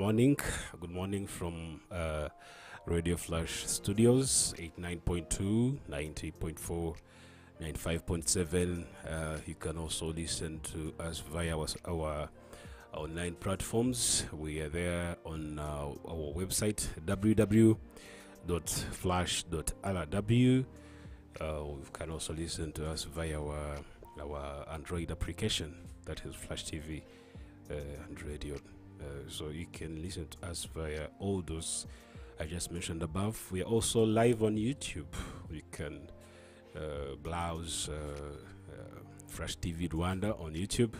morning. Good morning from Radio Flash Studios, 89.2, 90.4, 95.7. You can also listen to us via our online platforms. We are there on our website, www.flash.rw. You can also listen to us via our Android application, that is Flash TV and radio. So you can listen to us via all those I just mentioned above. We are also live on YouTube. You can browse Flash TV Rwanda on YouTube,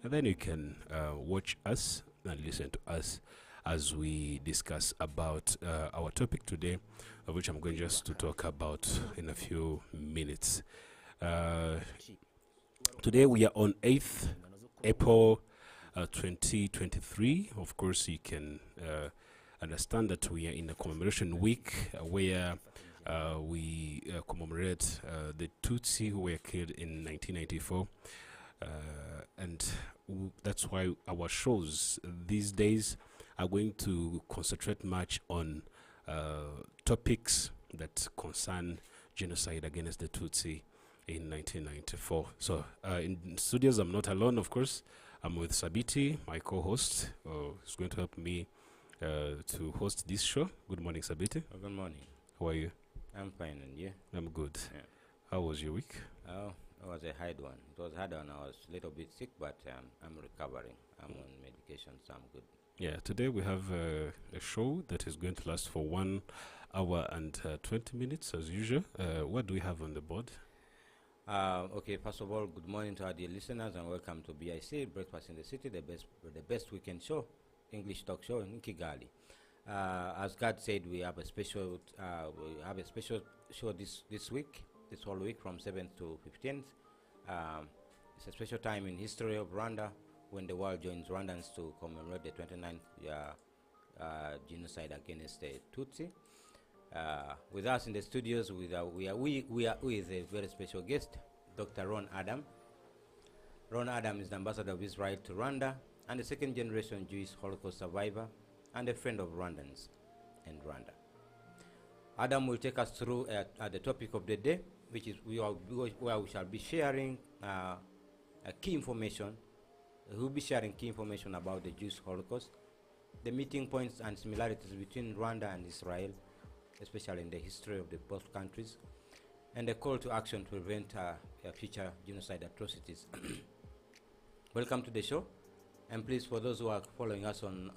and then you can watch us and listen to us as we discuss about our topic today, of which I'm going just to talk about in a few minutes. Today we are on 8th April 2023. Of course, you can understand that we are in a commemoration week where we commemorate the Tutsi who were killed in 1994. And that's why our shows these days are going to concentrate much on topics that concern genocide against the Tutsi in 1994. So in studios, I'm not alone, of course. I'm with Sabiti, my co-host, who's going to help me to host this show. Good morning, Sabiti. Good morning. How are you? I'm fine, and you? I'm good. Yeah. How was your week? Oh, it was a hard one. It was hard one. I was a little bit sick, but I'm recovering. I'm on medication, so I'm good. Yeah, today we have a show that is going to last for 1 hour and 20 minutes, as usual. What do we have on the board? Okay, first of all, good morning to our dear listeners, and welcome to BIC, Breakfast in the City, the best weekend show, English talk show in Kigali. As God said, we have a special show this week, this whole week from 7th to 15th. It's a special time in history of Rwanda when the world joins Rwandans to commemorate the 29th genocide against the Tutsi. With us in the studios, we are with a very special guest, Dr. Ron Adam. Ron Adam is the ambassador of Israel to Rwanda and a second-generation Jewish Holocaust survivor and a friend of Rwandans in Rwanda. Adam will take us through the topic of the day, which is where we shall be sharing key information. He will be sharing key information about the Jewish Holocaust, the meeting points and similarities between Rwanda and Israel, especially in the history of the both countries, and a call to action to prevent future genocide atrocities. Welcome to the show, and please, for those who are following us on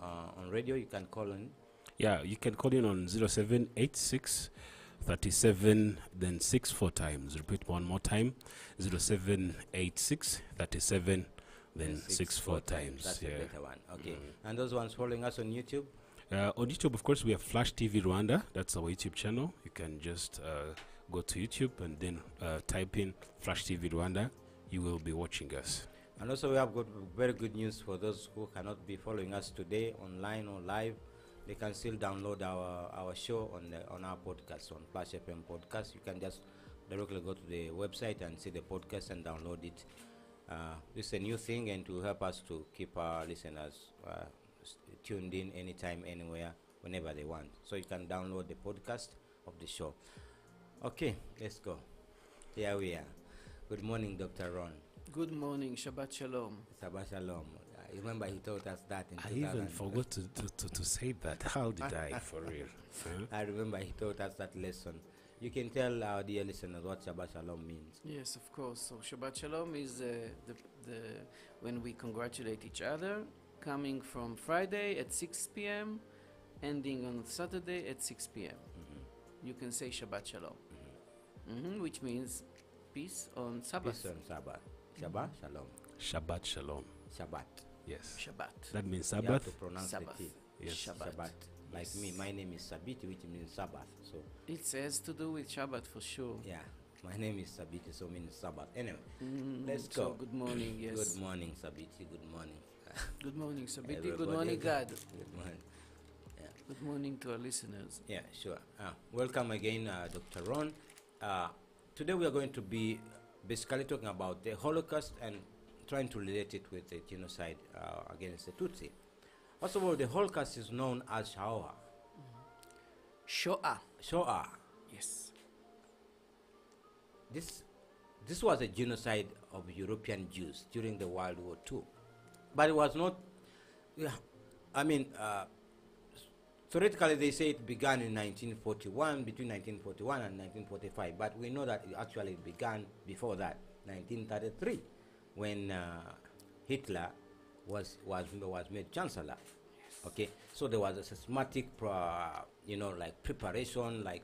radio, you can call in. Yeah, you can call in on 0786 37 then 64 times. Repeat one more time, 0786 37 then 64 times. That's a better one. Okay. And those ones following us on YouTube? On YouTube, of course, we have Flash TV Rwanda. That's our YouTube channel. You can just go to YouTube and then type in Flash TV Rwanda. You will be watching us. And also, we have got very good news for those who cannot be following us today online or live. They can still download our show on our podcast, on Flash FM podcast. You can just directly go to the website and see the podcast and download it. This is a new thing, and to help us to keep our listeners tuned in anytime, anywhere, whenever they want. So you can download the podcast of the show. Okay, let's go. Here we are. Good morning, Dr. Ron. Good morning, Shabbat Shalom. Shabbat Shalom. I remember he taught us that in I even forgot to say that. How did I, for real? Huh? I remember he taught us that lesson. You can tell our dear listeners what Shabbat Shalom means. Yes, of course. So Shabbat Shalom is the when we congratulate each other, coming from Friday at 6 p.m., ending on Saturday at 6 p.m. You can say Shabbat Shalom, which means peace on Sabbath. Peace on Sabbath. Shabbat Shalom. Shabbat Shalom. Shabbat. Yes. Shabbat. That means You have Sabbath. to pronounce Sabbath. the T. Yes. Shabbat. Like Yes. me, my name is Sabiti, which means Sabbath. So It has to do with Shabbat for sure. yeah, my name is Sabiti, so means Sabbath. Anyway, let's So go. good morning, yes. Good morning, Sabiti. Good morning. Good morning, Sabiti. Everybody. Good morning, God. Good morning. Good morning to our listeners. Yeah, sure. Welcome again, Dr. Ron. Today we are going to be basically talking about the Holocaust and trying to relate it with the genocide against the Tutsi. First of all, the Holocaust is known as Shoah. Shoah. Shoah. Yes. This was a genocide of European Jews during the World War II. But it was not, yeah, I mean, theoretically they say it began in 1941, between 1941 and 1945, but we know that it actually began before that, 1933, when Hitler was made chancellor. Okay, so there was a systematic, like preparation, like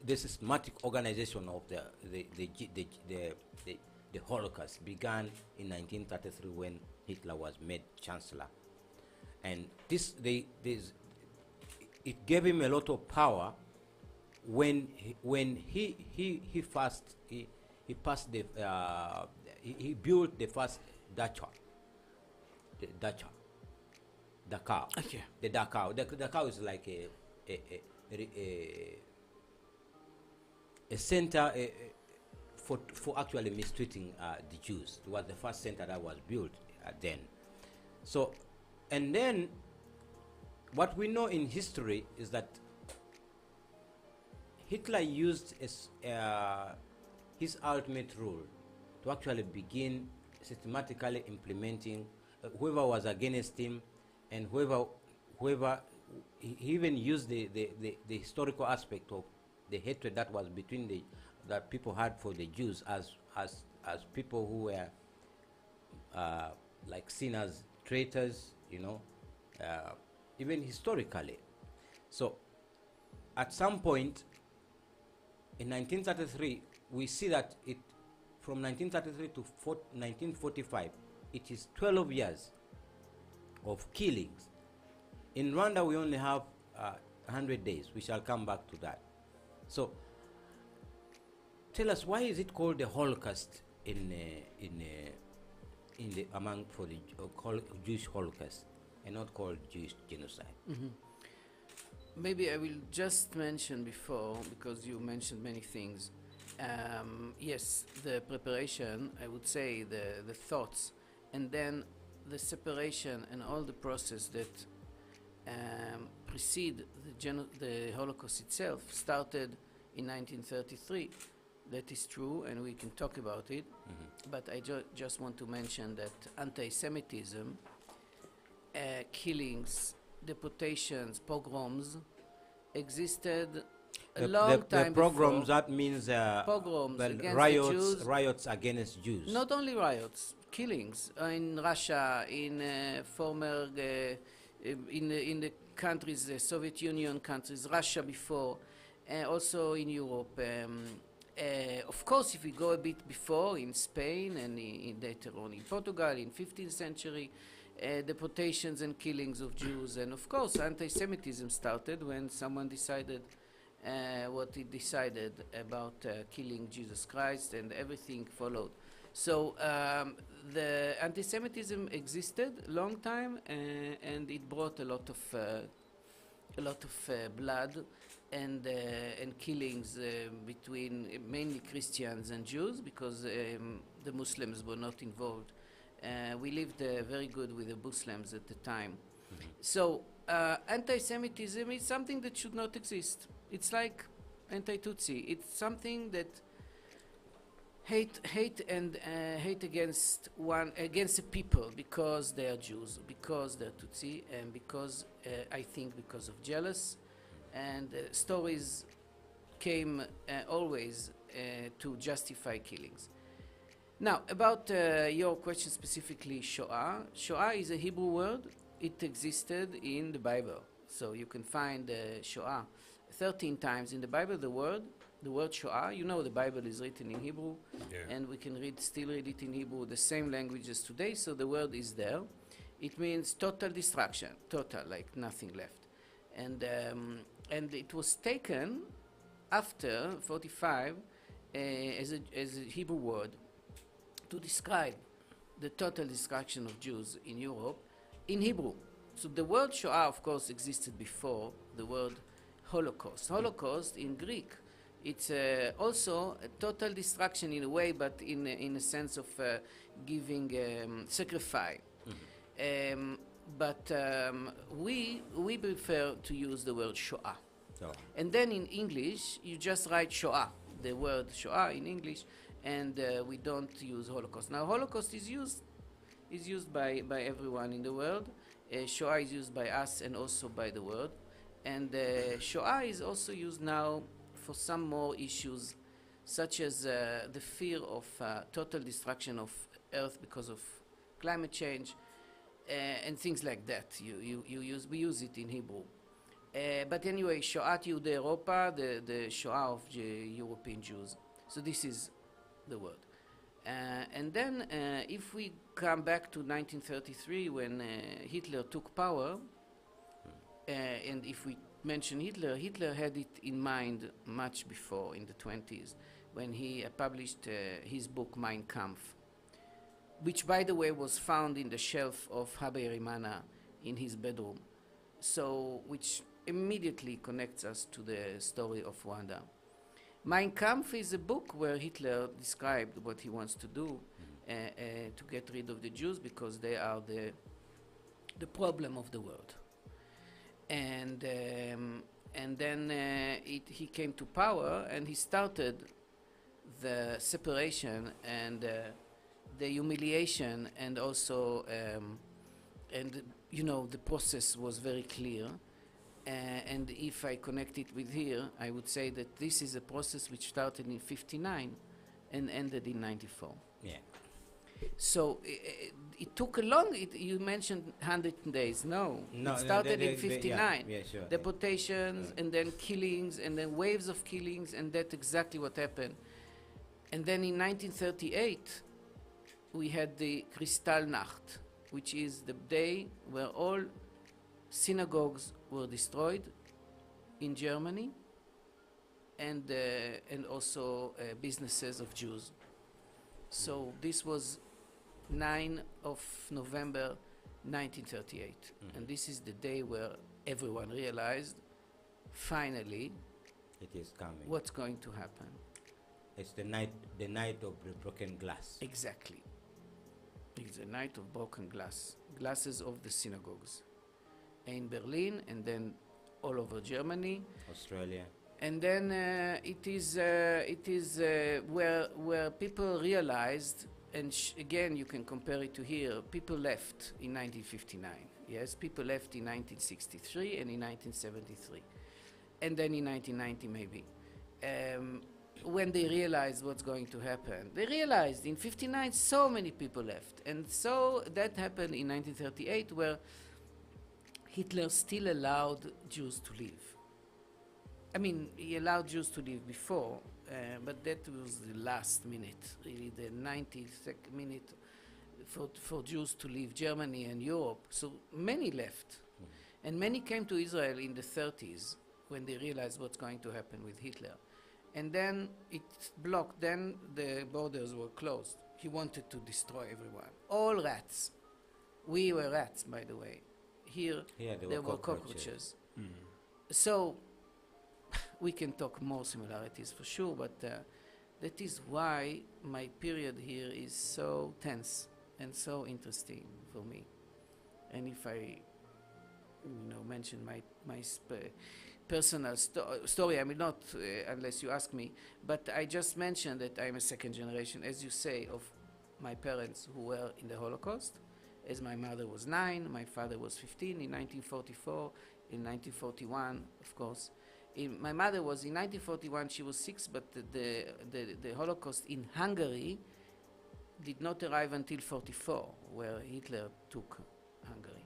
the systematic organization of the Holocaust began in 1933 when Hitler was made chancellor, and it gave him a lot of power when he built the first Dachau. Dachau. Okay. The Dachau is like a center for actually mistreating the Jews. It was the first center that was built then. So, and then what we know in history is that Hitler used his ultimate rule to actually begin systematically implementing whoever was against him, and whoever he even used the historical aspect of the hatred that was between that people had for the Jews as people who were like seen as traitors, even historically. So at some point in 1933, we see that from 1933 to 1945, it is 12 years of killings. In Rwanda, we only have 100 days. We shall come back to that. So, tell us, why is it called the Holocaust Jewish Holocaust and not called Jewish genocide? Mm-hmm. Maybe I will just mention before, because you mentioned many things. Yes, the preparation, I would say the thoughts, and then the separation and all the process that precede the Holocaust itself started in 1933. That is true, and we can talk about it. Mm-hmm. But I just want to mention that anti-Semitism, killings, deportations, pogroms existed a long time before. The pogroms, before. that means Pogroms against riots, the Jews. Riots against Jews. Not only riots, killings in Russia, in former in the countries, the Soviet Union countries, Russia before, also in Europe. Of course, if we go a bit before, in Spain and later on in Portugal, in 15th century, deportations and killings of Jews, and of course, anti-Semitism started when someone decided what he decided about killing Jesus Christ, and everything followed. So the anti-Semitism existed a long time, and it brought a lot of blood and killings between mainly Christians and Jews, because the Muslims were not involved. We lived very good with the Muslims at the time. Mm-hmm. So anti-Semitism is something that should not exist. It's like anti-Tutsi. It's something that hate against the people because they are Jews, because they're Tutsi, and because I think because of jealous. And stories came always to justify killings. Now, about your question specifically, Shoah. Shoah is a Hebrew word. It existed in the Bible. So you can find Shoah 13 times in the Bible, the word Shoah. You know the Bible is written in Hebrew, yeah. And we can still read it in Hebrew, the same language as today, so the word is there. It means total destruction, total, like nothing left. And it was taken after 45 as a Hebrew word to describe the total destruction of Jews in Europe in Hebrew. So the word Shoah, of course, existed before the word Holocaust. Holocaust in Greek, it's also a total destruction in a way, but in a sense of giving sacrifice. Mm-hmm. Um, but we prefer to use the word Shoah. So, And then in English, you just write Shoah, the word Shoah in English, and we don't use Holocaust. Now, Holocaust is used by everyone in the world. Shoah is used by us and also by the world. And Shoah is also used now for some more issues, such as the fear of total destruction of Earth because of climate change, and things like that. We use it in Hebrew. But anyway, Shoat Yehudei Europa, the Shoah of European Jews. So this is the word. And then if we come back to 1933 when Hitler took power, and if we mention Hitler, Hitler had it in mind much before, in the 20s, when he published his book Mein Kampf, which, by the way, was found in the shelf of Habe Rimana in his bedroom. So, which immediately connects us to the story of Rwanda. Mein Kampf is a book where Hitler described what he wants to do to get rid of the Jews because they are the problem of the world. And then he came to power and he started the separation and the humiliation, and also and you know, the process was very clear. And if I connect it with here, I would say that this is a process which started in 59 and ended in 94. yeah. So it took a long, you mentioned 100 days. No, No, it started in yeah, 59. yeah, sure. Deportations, and then killings, and then waves of killings, and that's exactly what happened. And then in 1938, we had the Kristallnacht, which is the day where all synagogues were destroyed in Germany, and also businesses of Jews. So this was 9 of November 1938, and this is the day where everyone realized, finally, It is coming. what's going to happen. It's the night of the broken glass. Exactly. It's the night of broken glass, glasses of the synagogues in Berlin, and then all over Germany. Australia. And then it is where people realized, and again you can compare it to here. People left in 1959. Yes, people left in 1963 and in 1973, and then in 1990 maybe. When they realized what's going to happen, they realized in 59 so many people left, and so that happened in 1938, where Hitler still allowed Jews to live. I mean, he allowed Jews to live before, but that was the last minute, really the 90th minute for Jews to leave Germany and Europe. So many left, and many came to Israel in the 30s when they realized what's going to happen with Hitler. And then it blocked, then the borders were closed. He wanted to destroy everyone. All rats. We were rats, by the way. Here, there were cockroaches. So, we can talk more similarities for sure, but that is why my period here is so tense and so interesting for me. And if I, mention my personal story, I mean, not unless you ask me, but I just mentioned that I'm a second generation, as you say, of my parents who were in the Holocaust, as my mother was 9, my father was 15 in 1944, in 1941, of course. My mother was in 1941, she was 6, but the Holocaust in Hungary did not arrive until 44, where Hitler took Hungary.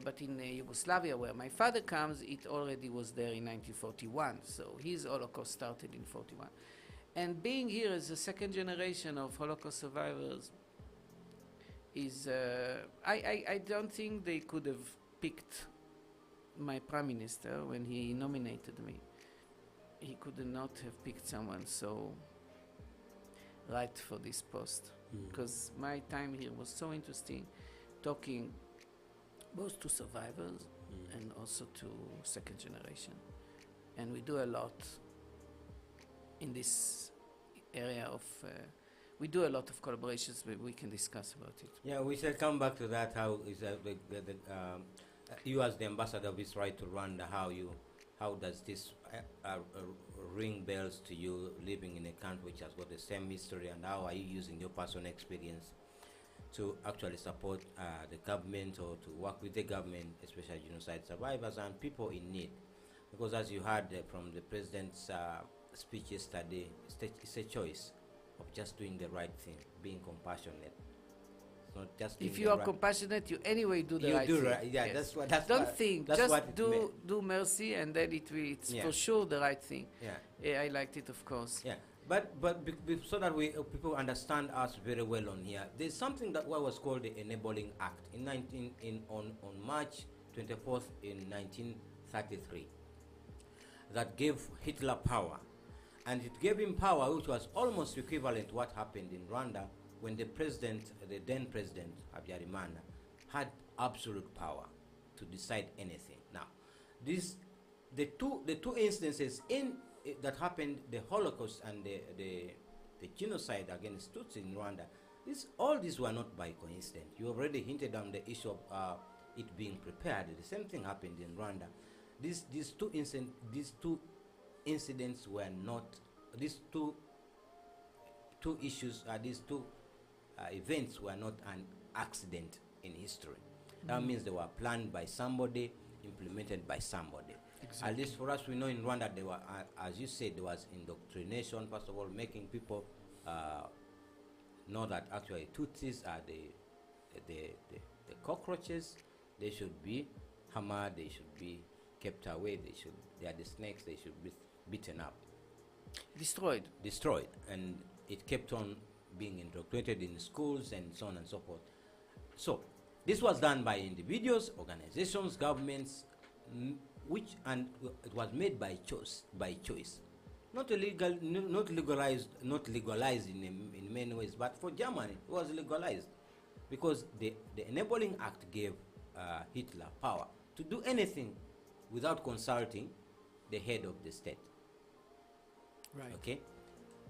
But in Yugoslavia, where my father comes, it already was there in 1941, so his Holocaust started in 41. And being here as a second generation of Holocaust survivors is, I don't think they could have picked my prime minister when he nominated me. He could not have picked someone so right for this post, because my time here was so interesting, talking both to survivors and also to second generation. And we do a lot in this area of we do a lot of collaborations. We can discuss about it. Yeah, we shall come back to that. How is you as the ambassador of Israel to Rwanda? How does this ring bells to you living in a country which has got the same history, and how are you using your personal experience to actually support the government or to work with the government, especially genocide survivors and people in need? Because as you heard from the president's speech yesterday, it's a choice of just doing the right thing, being compassionate. It's not just If you are compassionate, you anyway do the right thing. Yeah, Yes. that's what. That's Don't what, think. that's Just what do mercy, and then it's Yeah. for sure the right thing. Yeah. Yeah, I liked it, of course. Yeah, but so that we people understand us very well on here, there's something that was called the Enabling Act on March 24th in 1933 that gave Hitler power, and it gave him power which was almost equivalent to what happened in Rwanda when the then president Habyarimana had absolute power to decide anything. Now, the two instances that happened, the Holocaust and the genocide against Tutsi in Rwanda, all these were not by coincidence. You already hinted on the issue of it being prepared. The same thing happened in Rwanda. These two incidents were not, these two issues, these two events were not an accident in history. That means they were planned by somebody, implemented by somebody. Exactly. At least for us, we know in Rwanda there were, as you said, there was indoctrination. First of all, making people know that actually Tutsis are the cockroaches. They should be hammered. They should be kept away. They are the snakes. They should be beaten up, destroyed, and it kept on being indoctrinated in schools and so on and so forth. So this was done by individuals, organizations, governments, it was made by choice, not legalized in many ways. But for Germany, it was legalized because the Enabling Act gave Hitler power to do anything without consulting the head of the state. Right. Okay.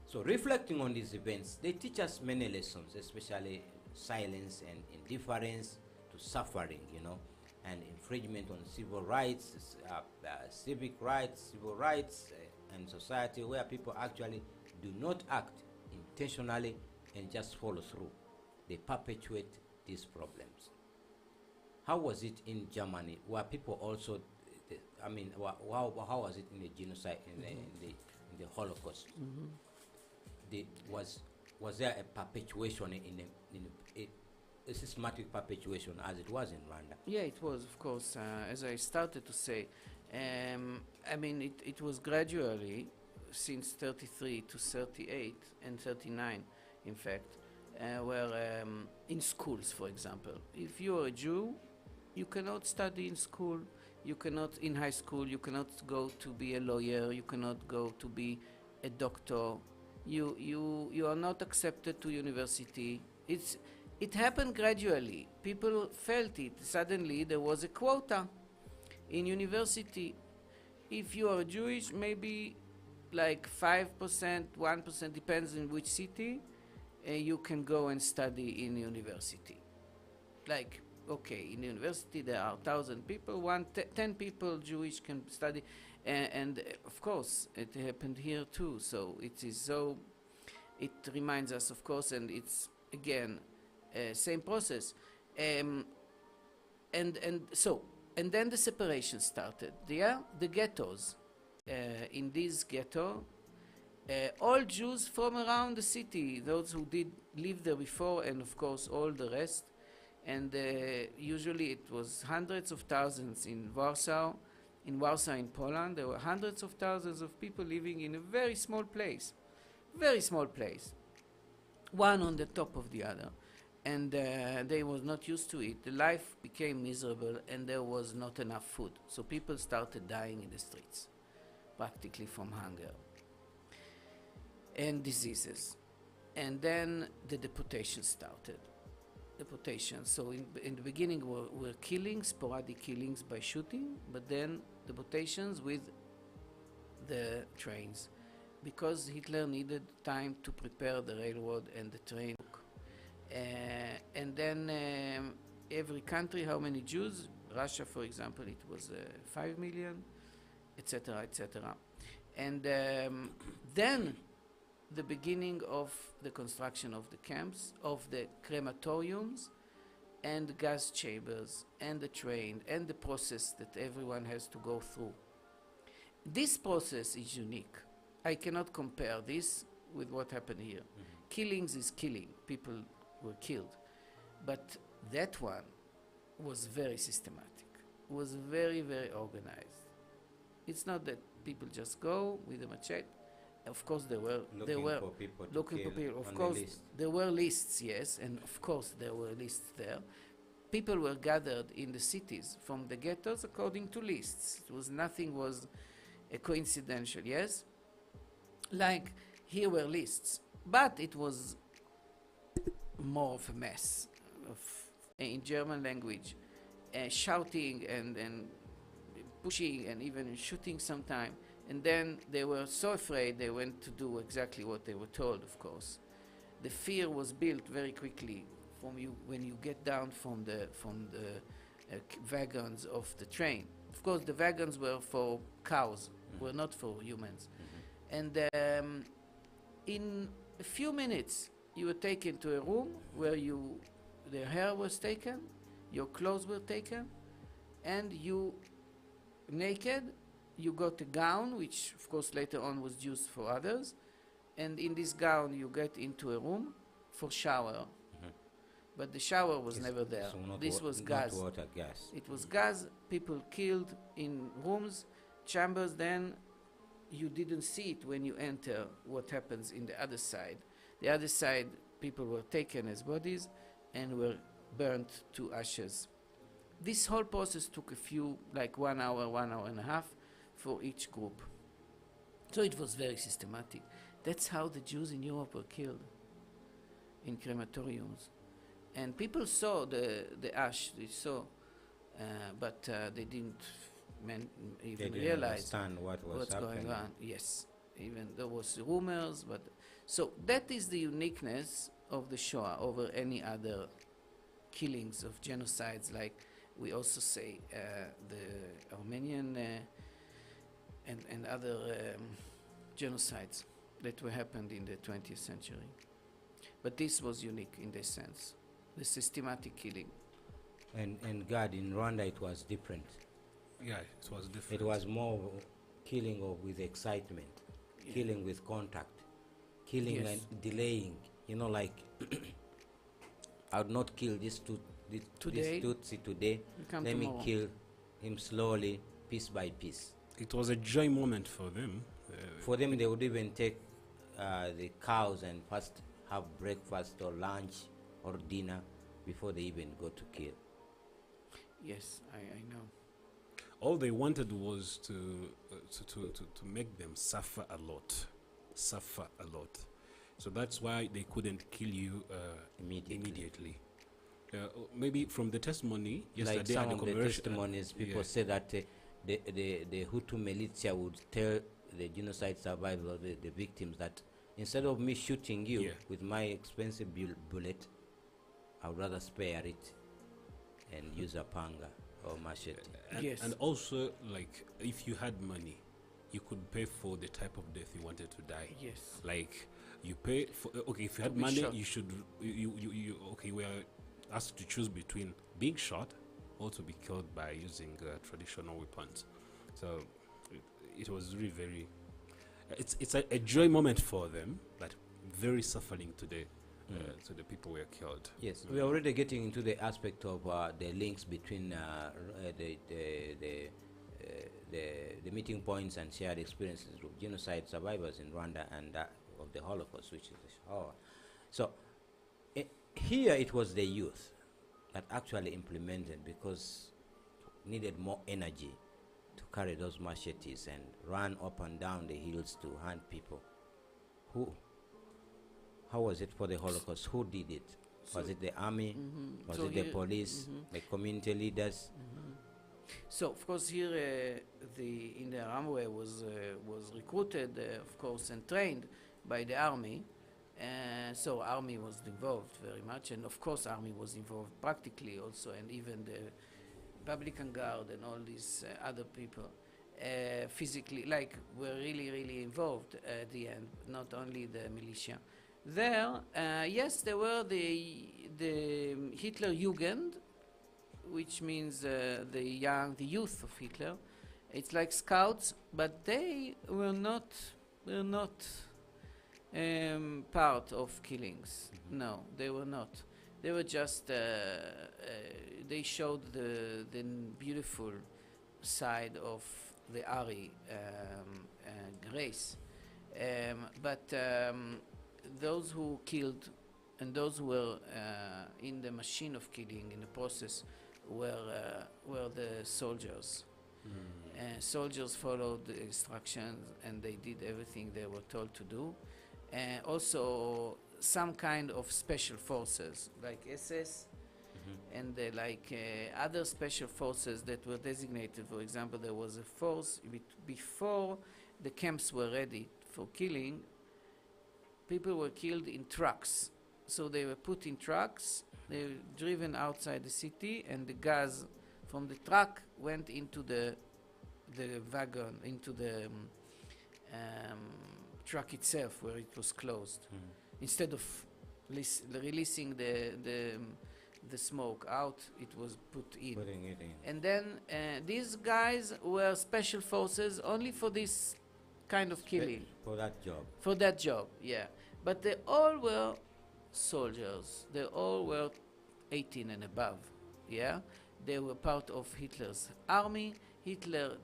So reflecting on these events, they teach us many lessons, especially silence and indifference to suffering, and infringement on civil rights, civic rights, civil rights, and society where people actually do not act intentionally and just follow through. They perpetuate these problems. How was it in Germany, where people also, how was it in the genocide, in the Holocaust? Was there a perpetuation in a systematic perpetuation as it was in Rwanda? Yeah, it was, of course. As I started to say, it was gradually, since 33 to 38 and 39, in fact, where in schools, for example, if you are a Jew, you cannot study in school, in high school, you cannot go to be a lawyer, you cannot go to be a doctor, you are not accepted to university. It happened gradually. People felt it. Suddenly there was a quota in university. If you are Jewish, maybe like 5%, 1%, depends in which city, you can go and study in university. Like, okay, in university there are 1,000 people, 10 people Jewish can study. And of course, it happened here too. So it reminds us, of course, and it's, again, same process, and then the separation started. The ghettos. In this ghetto, all Jews from around the city, those who did live there before, and of course all the rest, and usually it was hundreds of thousands in Warsaw. In Poland, there were hundreds of thousands of people living in a very small place, one on the top of the other. And they was not used to it. The life became miserable, and there was not enough food. So people started dying in the streets, practically from hunger and diseases. And then the deportation started. So in the beginning were killings, sporadic killings by shooting, but then deportations with the trains. because Hitler needed time to prepare the railroad and the train. And then every country, how many Jews? Russia, for example, it was 5 million, etc., etc. And then the beginning of the construction of the camps, of the crematoriums, and gas chambers, and the train, and the process that everyone has to go through. This process is unique. I cannot compare this with what happened here. Killings is killing. People were killed. But that one was very systematic, was very, very organized. It's not that people just go with a machete. Of course, there were looking for people. Of course, there were lists, yes, and of course there were lists there. People were gathered in the cities from the ghettos according to lists. Nothing was coincidental, yes. Like here were lists, but it was more of a mess in German language, shouting and pushing and even shooting sometime. And then they were so afraid they went to do exactly what they were told, of course. The fear was built very quickly from you when you get down from the wagons of the train. Of course, the wagons were for cows, were not for humans. And in a few minutes, you were taken to a room where the hair was taken, your clothes were taken, and you, naked, you got a gown, which of course later on was used for others, and in this gown you get into a room for shower. But the shower was never there. So this was gas. Water, gas. It was gas. People killed in rooms, chambers. Then you didn't see it when you enter what happens in the other side. The other side, people were taken as bodies and were burnt to ashes. This whole process took like 1 hour, 1.5 hours for each group. So it was very systematic. That's how the Jews in Europe were killed, in crematoriums. And people saw the ash, they saw, but they didn't even realize understand what's going on. Yes, even there was rumors, but so that is the uniqueness of the Shoah over any other killings of genocides, like we also say the Armenian and other genocides that were happened in the 20th century. But this was unique in this sense, the systematic killing. And God, in Rwanda it was different. Yeah, it was different. It was more killing with excitement, killing with contact, killing Yes. and delaying. You know, like I would not kill this Today? Tutsi today. Come Let me tomorrow. kill him slowly, piece by piece. It was a joy moment for them. For them, they would even take the cows and first have breakfast or lunch or dinner before they even go to kill. Yes, I know. All they wanted was to make them suffer a lot. So that's why they couldn't kill you immediately. Maybe from the testimony yesterday, Like some at the of the commemoration, testimonies, people yeah. say that the Hutu militia would tell the genocide survivors, the victims, that instead of me shooting you Yeah. with my expensive bullet, I would rather spare it and use a panga or machete. Yes. And also, like, if you had money, you could pay for the type of death you wanted to die. Yes. Like, you pay for, okay, if you had be money, shot. you should, okay, we are asked to choose between being shot or to be killed by using traditional weapons. So it was really very, it's a joy moment for them, but very suffering to the people who were killed. Yes, we are already getting into the aspect of the links between the meeting points and shared experiences of genocide survivors in Rwanda and of the Holocaust, which is the Shoah. So here it was the youth that actually implemented, because needed more energy to carry those machetes and run up and down the hills to hunt people. How was it for the Holocaust? Who did it? Was it the army? Was So it the here- police? The community leaders? So of course here the in the Ramway was recruited, of course, and trained by the army. So army was involved very much, and of course army was involved practically also, and even the Republican Guard and all these other people physically, like, were really involved at the end, not only the militia. There, yes, there were the Hitler Jugend, which means the youth of Hitler. It's like scouts, but they were not part of killings. No, they were not. They were just they showed the beautiful side of the Ari race, but those who killed and those who were in the machine of killing, in the process, were the soldiers. Soldiers followed the instructions and they did everything they were told to do. Also, some kind of special forces like SS and other special forces that were designated. For example, there was a force before the camps were ready for killing. People were killed in trucks. So they were put in trucks, they were driven outside the city, and the gas from the truck went into the wagon, into the truck itself, where it was closed. Instead of releasing the smoke out, it was put in. Putting it in. And then these guys were special forces only for this kind of killing. For that job. For that job, yeah. But they all were soldiers. They all were 18 and above, yeah. They were part of Hitler's army. Hitler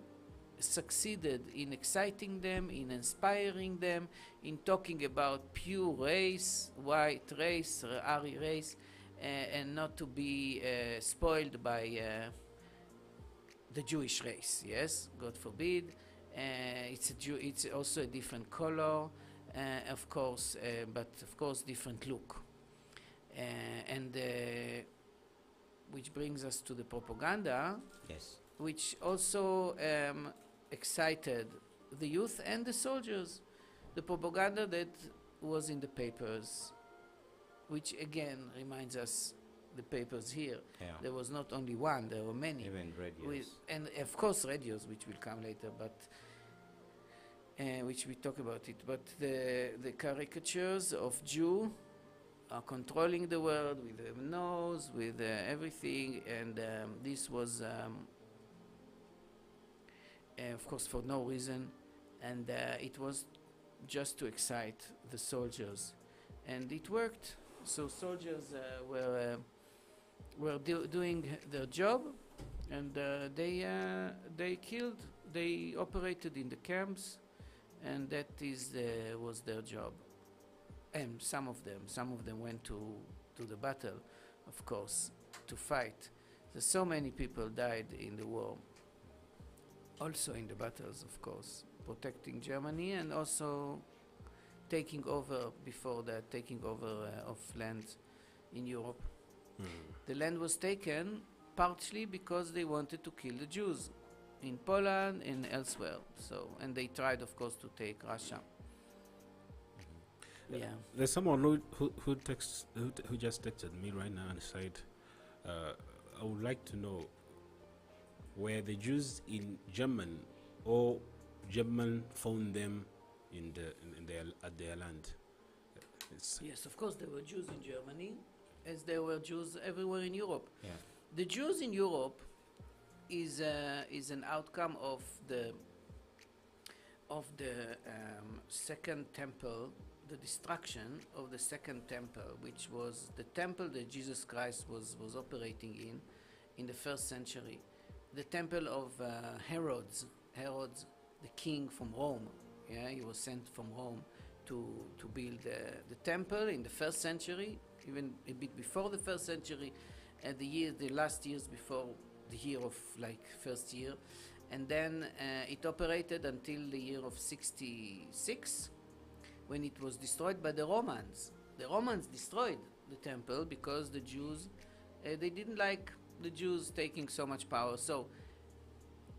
succeeded in exciting them, in inspiring them, in talking about pure race, white race, Ari race, and not to be spoiled by the Jewish race. Yes, God forbid. It's also a different color, of course, but of course different look. And which brings us to the propaganda. Yes. Which also excited the youth and the soldiers. The propaganda that was in the papers, which again reminds us the papers here. Yeah. There was not only one, there were many. Even radios. And of course radios, which will come later, but which we talk about it. But the caricatures of Jew are controlling the world with their nose, with everything, and this was of course for no reason, and it was just to excite the soldiers, and it worked. So soldiers were doing their job, and they killed, they operated in the camps, and that was their job. And some of them went to the battle, of course, to fight. So many people died in the war, also in the battles, of course, protecting Germany, and also taking over of land in Europe. The land was taken partly because they wanted to kill the Jews in Poland and elsewhere. So, and they tried, of course, to take Russia. Yeah. There's someone who just texted me right now and said, I would like to know, were the Jews in German, or German found them at their land? Yes, of course there were Jews in Germany, as there were Jews everywhere in Europe. Yeah. The Jews in Europe is an outcome of the Second Temple, the destruction of the Second Temple, which was the temple that Jesus Christ was operating in the first century. The temple of Herod, the king from Rome. Yeah, he was sent from Rome to build the temple in the first century, even a bit before the first century, the last years before the year of first year, and then it operated until the year of 66, when it was destroyed by the Romans. The Romans destroyed the temple because the Jews, they didn't like the Jews taking so much power. So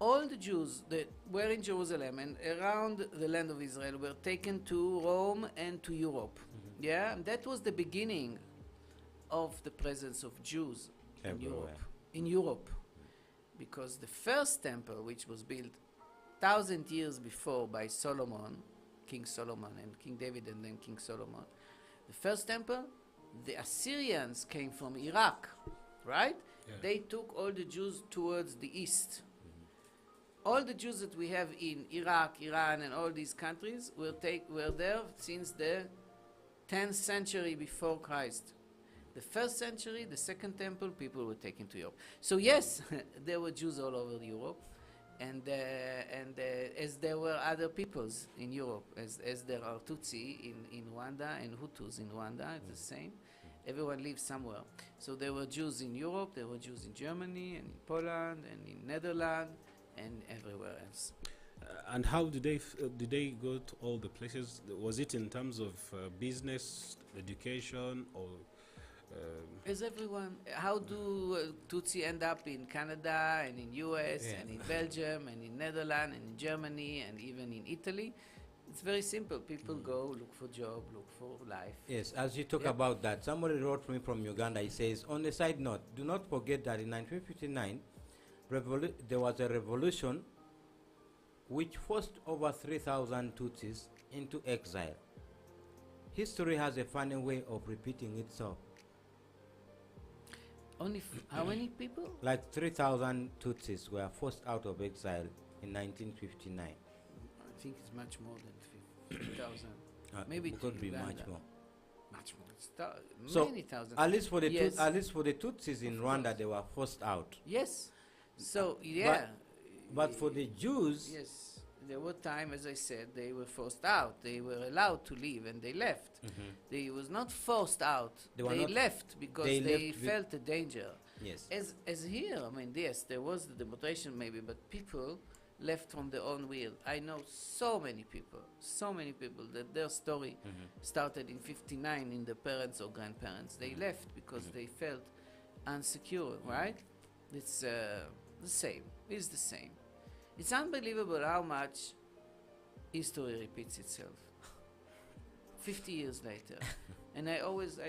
all the Jews that were in Jerusalem and around the land of Israel were taken to Rome and to Europe. Yeah, and that was the beginning of the presence of Jews in Everywhere. Europe. In Europe, because the first temple, which was built 1,000 years before by Solomon, King Solomon, and King David, and then King Solomon, the first temple, the Assyrians came from Iraq, right? Yeah. They took all the Jews towards the east. All the Jews that we have in Iraq, Iran, and all these countries were there since the 10th century before Christ. The first century, the second temple, people were taken to Europe. So yes, there were Jews all over Europe, and as there were other peoples in Europe, as there are Tutsi in Rwanda and Hutus in Rwanda, it's the same. Everyone lives somewhere. So there were Jews in Europe, there were Jews in Germany, and in Poland, and in Netherlands, and everywhere else. And how did they go to all the places? Was it in terms of business, education, or? As everyone, how do Tutsi end up in Canada and in US Yeah. and in Belgium and in Netherlands and in Germany and even in Italy? It's very simple. People go look for job, look for life. Yes, as you talk Yeah. about that, somebody wrote me from Uganda. He says, on a side note, do not forget that in 1959, there was a revolution which forced over 3,000 Tutsis into exile. History has a funny way of repeating itself. Only how many people? Like 3,000 Tutsis were forced out of exile in 1959. I think it's much more than 50,000. Maybe it could to be much Uganda. more. Much more. It's So, many thousands. At least for the Yes. at least for the Tutsis in Of Rwanda, course. they were forced out. Yes. So yeah. But for the Jews, Yes, there were times, as I said, they were forced out. They were allowed to leave, and they left. They was not forced out. They were They not- left because they they left felt the danger. yes, As here, I mean, yes, there was the demonstration maybe, but people left from their own will. I know so many people that their story started in 59 in the parents or grandparents. They left because they felt unsecure, right? It's the same. It's the same. It's unbelievable how much history repeats itself. 50 years later. And I always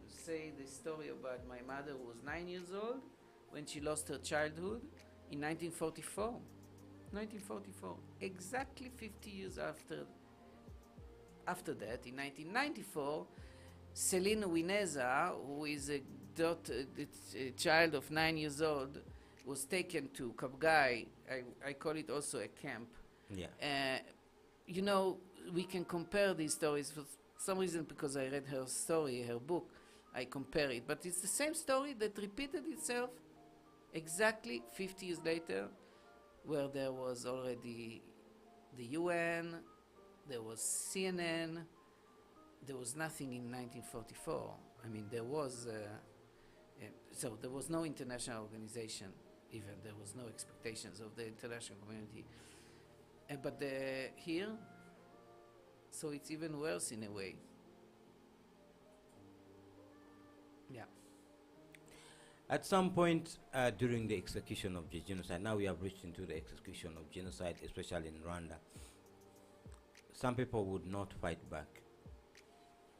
say the story about my mother who was 9 years old when she lost her childhood in 1944. 1944. Exactly 50 years after that, in 1994, Celine Wineza, who is a child of 9 years old, was taken to Kabgai. I call it also a camp. yeah, You know, we can compare these stories for some reason because I read her story, her book. I compare it, but it's the same story that repeated itself exactly 50 years later, where there was already the UN, there was CNN, there was nothing in 1944. I mean, there was so there was no international organization. Even there was no expectations of the international community. But here, so it's even worse in a way. Yeah. At some point during the execution of the genocide, now we have reached into the execution of genocide, especially in Rwanda, some people would not fight back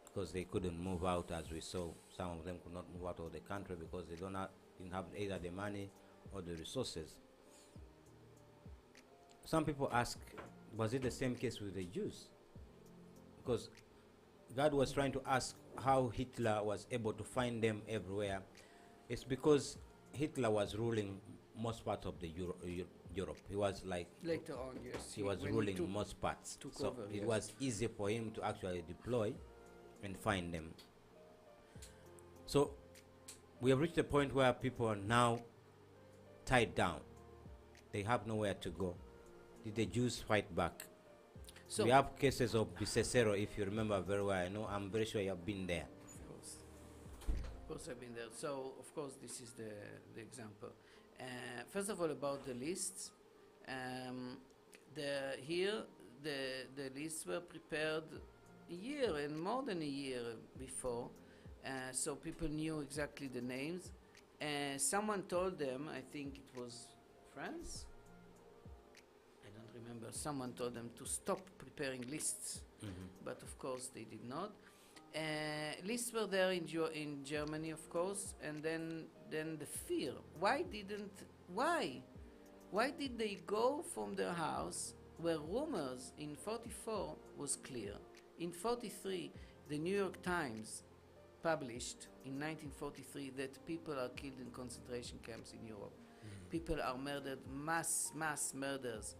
because they couldn't move out, as we saw. Some of them could not move out of the country because they didn't have either the money or the resources. Some people ask, was it the same case with the Jews? Because God was trying to ask how Hitler was able to find them everywhere. It's because Hitler was ruling most parts of the Europe. He was like Later on, yes. he was when ruling most parts, took so over, it yes. was easy for him to actually deploy and find them. So we have reached a point where people are now tied down. They have nowhere to go. Did the Jews fight back? So We have cases of Bisesero, if you remember very well. I know, I'm very sure you have been there. Of course, I've been there. So, of course, this is the example. First of all, about the lists. The lists were prepared a year and more than a year before, so people knew exactly the names. Someone told them, I think it was France, remember, someone told them to stop preparing lists, but of course they did not. Lists were there in Germany, of course, and then the fear. Why did they go from their house where rumors in 44 was clear? In 43, the New York Times published in 1943 that people are killed in concentration camps in Europe. People are murdered, mass murders,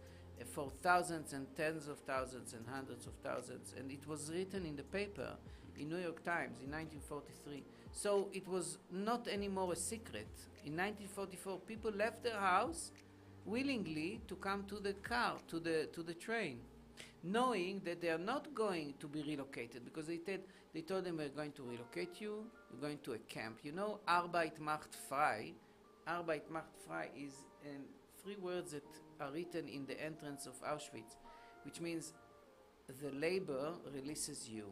for thousands and tens of thousands and hundreds of thousands. And it was written in the paper, in New York Times, in 1943. So it was not anymore a secret. In 1944, people left their house willingly to come to the car, to the train, knowing that they are not going to be relocated, because they told them, we're going to relocate you, we're going to a camp. You know, Arbeit macht frei. Arbeit macht frei is 3 words that are written in the entrance of Auschwitz, which means the labor releases you.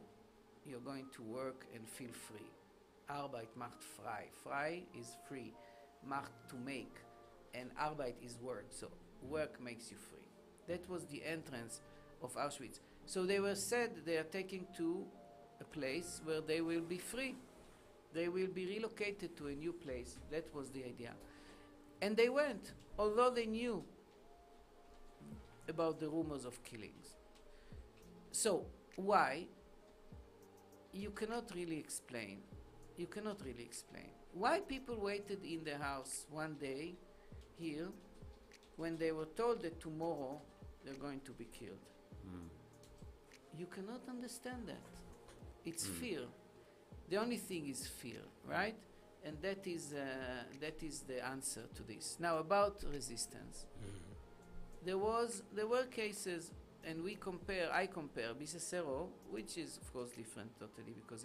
You're going to work and feel free. Arbeit macht frei. Frei is free. Macht, to make. And Arbeit is work. So work makes you free. That was the entrance of Auschwitz. So they were said they are taking to a place where they will be free. They will be relocated to a new place. That was the idea. And they went, although they knew about the rumors of killings. So why? You cannot really explain. You cannot really explain why people waited in their house one day here when they were told that tomorrow they're going to be killed. You cannot understand that. It's fear. The only thing is fear, right? And that is the answer to this. Now about resistance. There were cases, and I compare Bisesero, which is of course different totally, because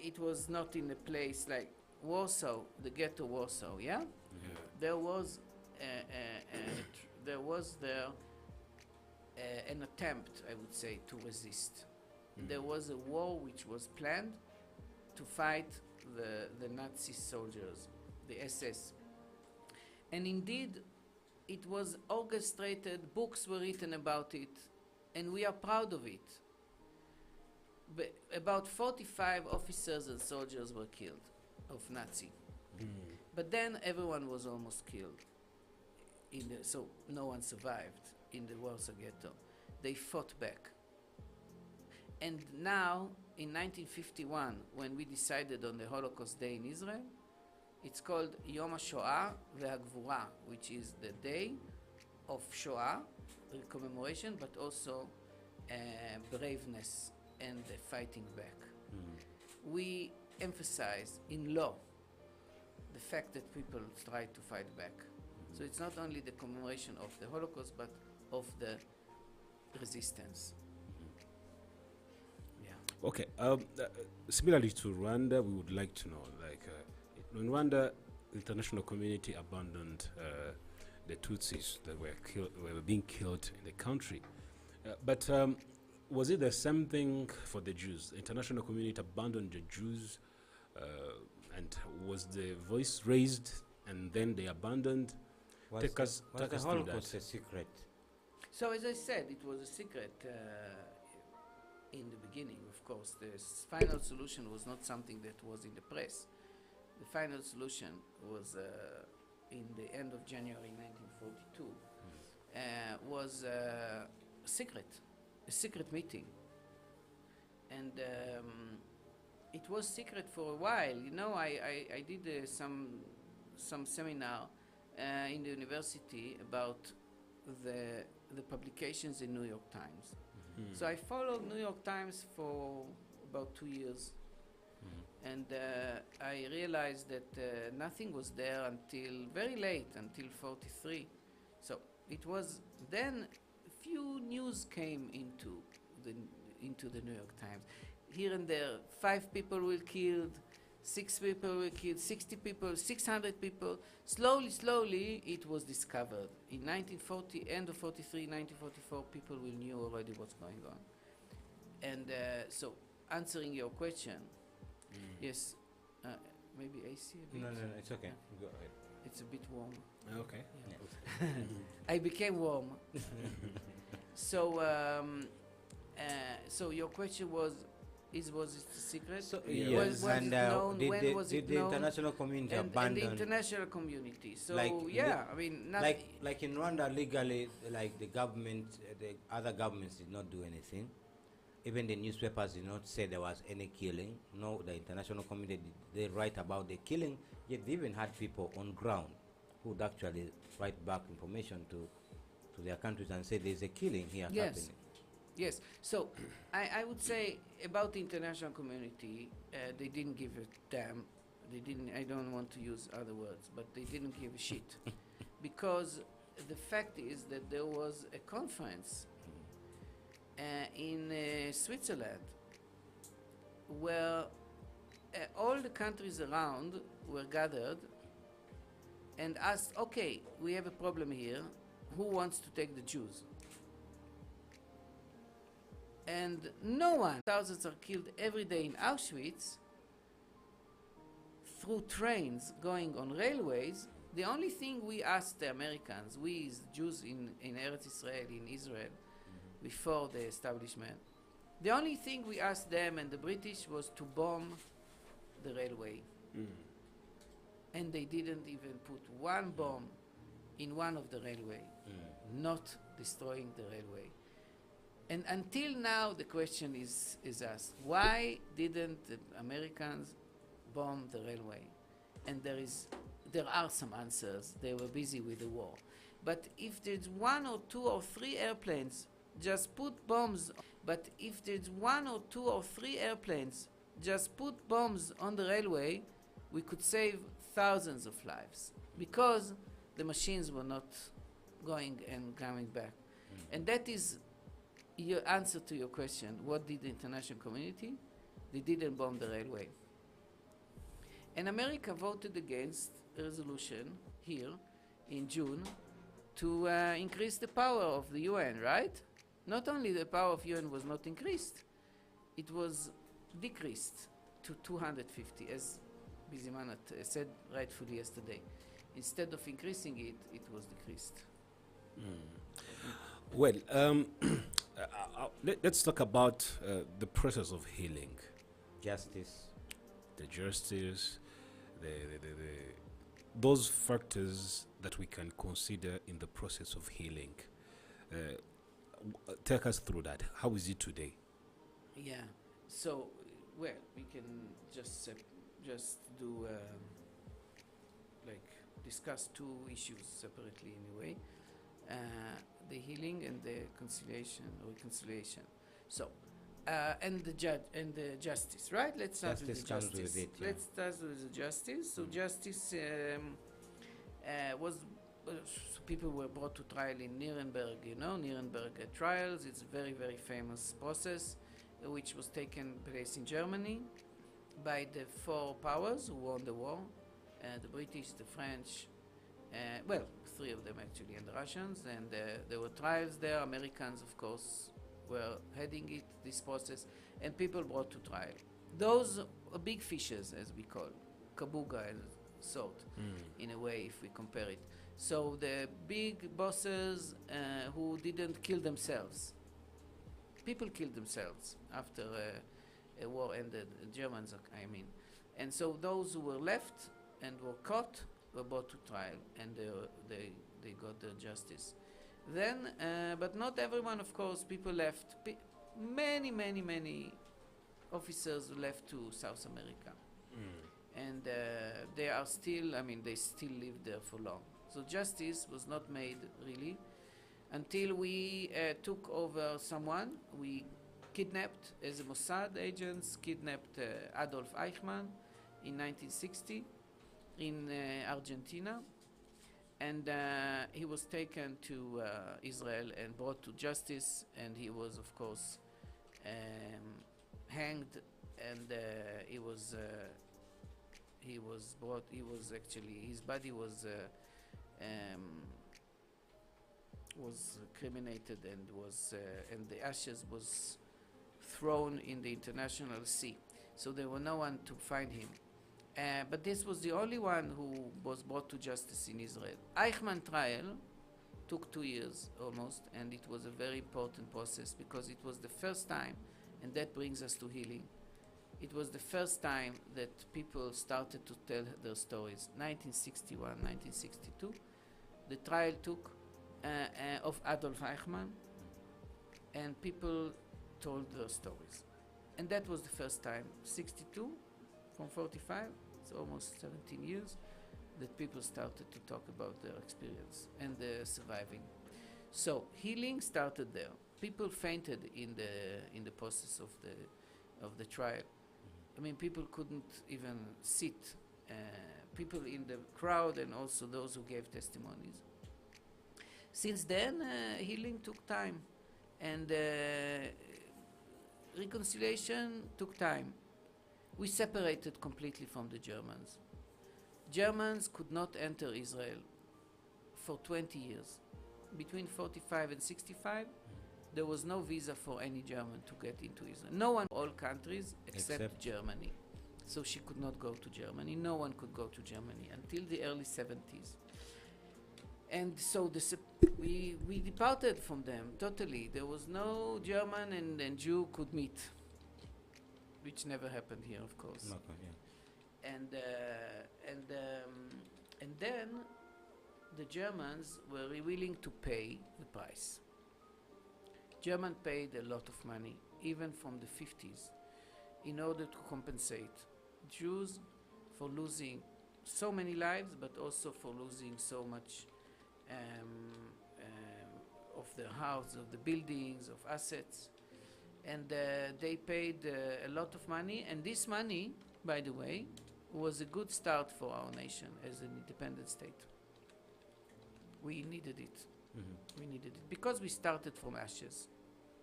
it was not in a place like Warsaw, the ghetto Warsaw, yeah? There was an attempt, I would say, to resist. There was a war which was planned to fight the Nazi soldiers, the SS. And indeed, it was orchestrated, books were written about it, and we are proud of it. But about 45 officers and soldiers were killed of Nazi. But then everyone was almost killed. So no one survived in the Warsaw Ghetto. They fought back. And now, in 1951, when we decided on the Holocaust Day in Israel, it's called Yom HaShoah ve'Hagvura, which is the day of Shoah, commemoration, but also braveness and fighting back. We emphasize in law the fact that people try to fight back. So it's not only the commemoration of the Holocaust, but of the resistance. Okay. Similarly to Rwanda, we would like to know, like, in Rwanda, the international community abandoned the Tutsis that were being killed in the country. But was it the same thing for the Jews? The international community abandoned the Jews, and was the voice raised, and then they abandoned? Was Take us the through Holocaust that. a secret? So as I said, it was a secret in the beginning, of course. The final solution was not something that was in the press. The final solution was in the end of January 1942, was a secret meeting. And it was secret for a while. You know, I did some seminar in the university about the publications in New York Times. So I followed New York Times for about 2 years. And I realized that nothing was there until very late, until 43. So it was then few news came into the New York Times. Here and there, 5 people were killed, 6 people were killed, 60 people, 600 people. Slowly, it was discovered. In 1940, end of 43, 1944, people knew already what's going on. And so, answering your question, yes, maybe AC a bit? No, it's okay. Go ahead. It's a bit warm. Okay. Yeah. I became warm. So, so your question was it a secret? So, Yeah. yes, Was and it known? When was did it the known? international community And the abandon, international community. So Like yeah, I mean, not like in Rwanda legally, like the government, the other governments did not do anything. Even the newspapers did not say there was any killing. No, the international community they write about the killing. Yet they even had people on ground who would actually write back information to their countries and say there's a killing here Yes. happening. Yes. So I would say about the international community, they didn't give a damn. They didn't. I don't want to use other words, but they didn't give a shit, because the fact is that there was a conference in Switzerland where all the countries around were gathered and asked, okay, we have a problem here. Who wants to take the Jews? And no one. Thousands are killed every day in Auschwitz through trains going on railways. The only thing we asked the Americans, we as Jews in Eretz Israel, in Israel, before the establishment, the only thing we asked them and the British was to bomb the railway. And they didn't even put one bomb in one of the railway, not destroying the railway. And until now, the question is asked, why didn't the Americans bomb the railway? And there are some answers. They were busy with the war. But if there's one or two or three airplanes, just put bombs. But if there's one or two or three airplanes, just put bombs on the railway, we could save thousands of lives, because the machines were not going and coming back. And that is your answer to your question. What did the international community? They didn't bomb the railway. And America voted against a resolution here in June to increase the power of the UN, right? Not only the power of UN was not increased, it was decreased to 250, as Bizimanat said rightfully yesterday. Instead of increasing it, it was decreased. Well, let's talk about the process of healing. Justice. The justice, those factors that we can consider in the process of healing. Take us through that. How is it today? Yeah. So, well, we can just do like discuss two issues separately anyway. The healing and the reconciliation. So, and the judge and the justice, right? Let's start with the justice. With it, yeah. Let's start with the justice. So justice was so people were brought to trial in Nuremberg. You know, Nuremberg trials. It's a very, very famous process, which was taken place in Germany by the four powers who won the war: the British, the French, well, three of them actually, and the Russians. And there were trials there. Americans, of course, were heading this process, and people brought to trial. Those are big fishes, as we call, kabuga and salt, in a way, if we compare it. So the big bosses who didn't kill themselves. People killed themselves after a war ended, Germans, I mean. And so those who were left and were caught were brought to trial, and they got their justice. Then, but not everyone, of course, people left. Many officers left to South America. And they are still, I mean, they still live there for long. So justice was not made, really, until we took over someone. We kidnapped, as a Mossad agents, kidnapped Adolf Eichmann in 1960 in Argentina. And he was taken to Israel and brought to justice, and he was, of course, hanged, and he was brought. He was actually, his body was cremated and and the ashes was thrown in the international sea. So there were no one to find him. But this was the only one who was brought to justice in Israel. Eichmann trial took 2 years almost, and it was a very important process because it was the first time, and that brings us to healing. It was the first time that people started to tell their stories. 1961, 1962, the trial took of Adolf Eichmann, and people told their stories. And that was the first time, 62, from 45, it's almost 17 years, that people started to talk about their experience and their surviving. So healing started there. People fainted in the process of the trial. I mean, people couldn't even sit. People in the crowd and also those who gave testimonies. Since then, healing took time, and reconciliation took time. We separated completely from the Germans. Germans could not enter Israel for 20 years. Between 45 and 65, there was no visa for any German to get into Israel. No one, all countries except Germany. So she could not go to Germany. No one could go to Germany until the early 70s. And so we departed from them totally. There was no German and Jew could meet, which never happened here, of course. Okay, yeah. And then the Germans were willing to pay the price. Germans paid a lot of money, even from the 50s, in order to compensate Jews for losing so many lives, but also for losing so much of their house, of the buildings, of assets. And they paid a lot of money, and this money, by the way, was a good start for our nation as an independent state. We needed it. We needed it because we started from ashes.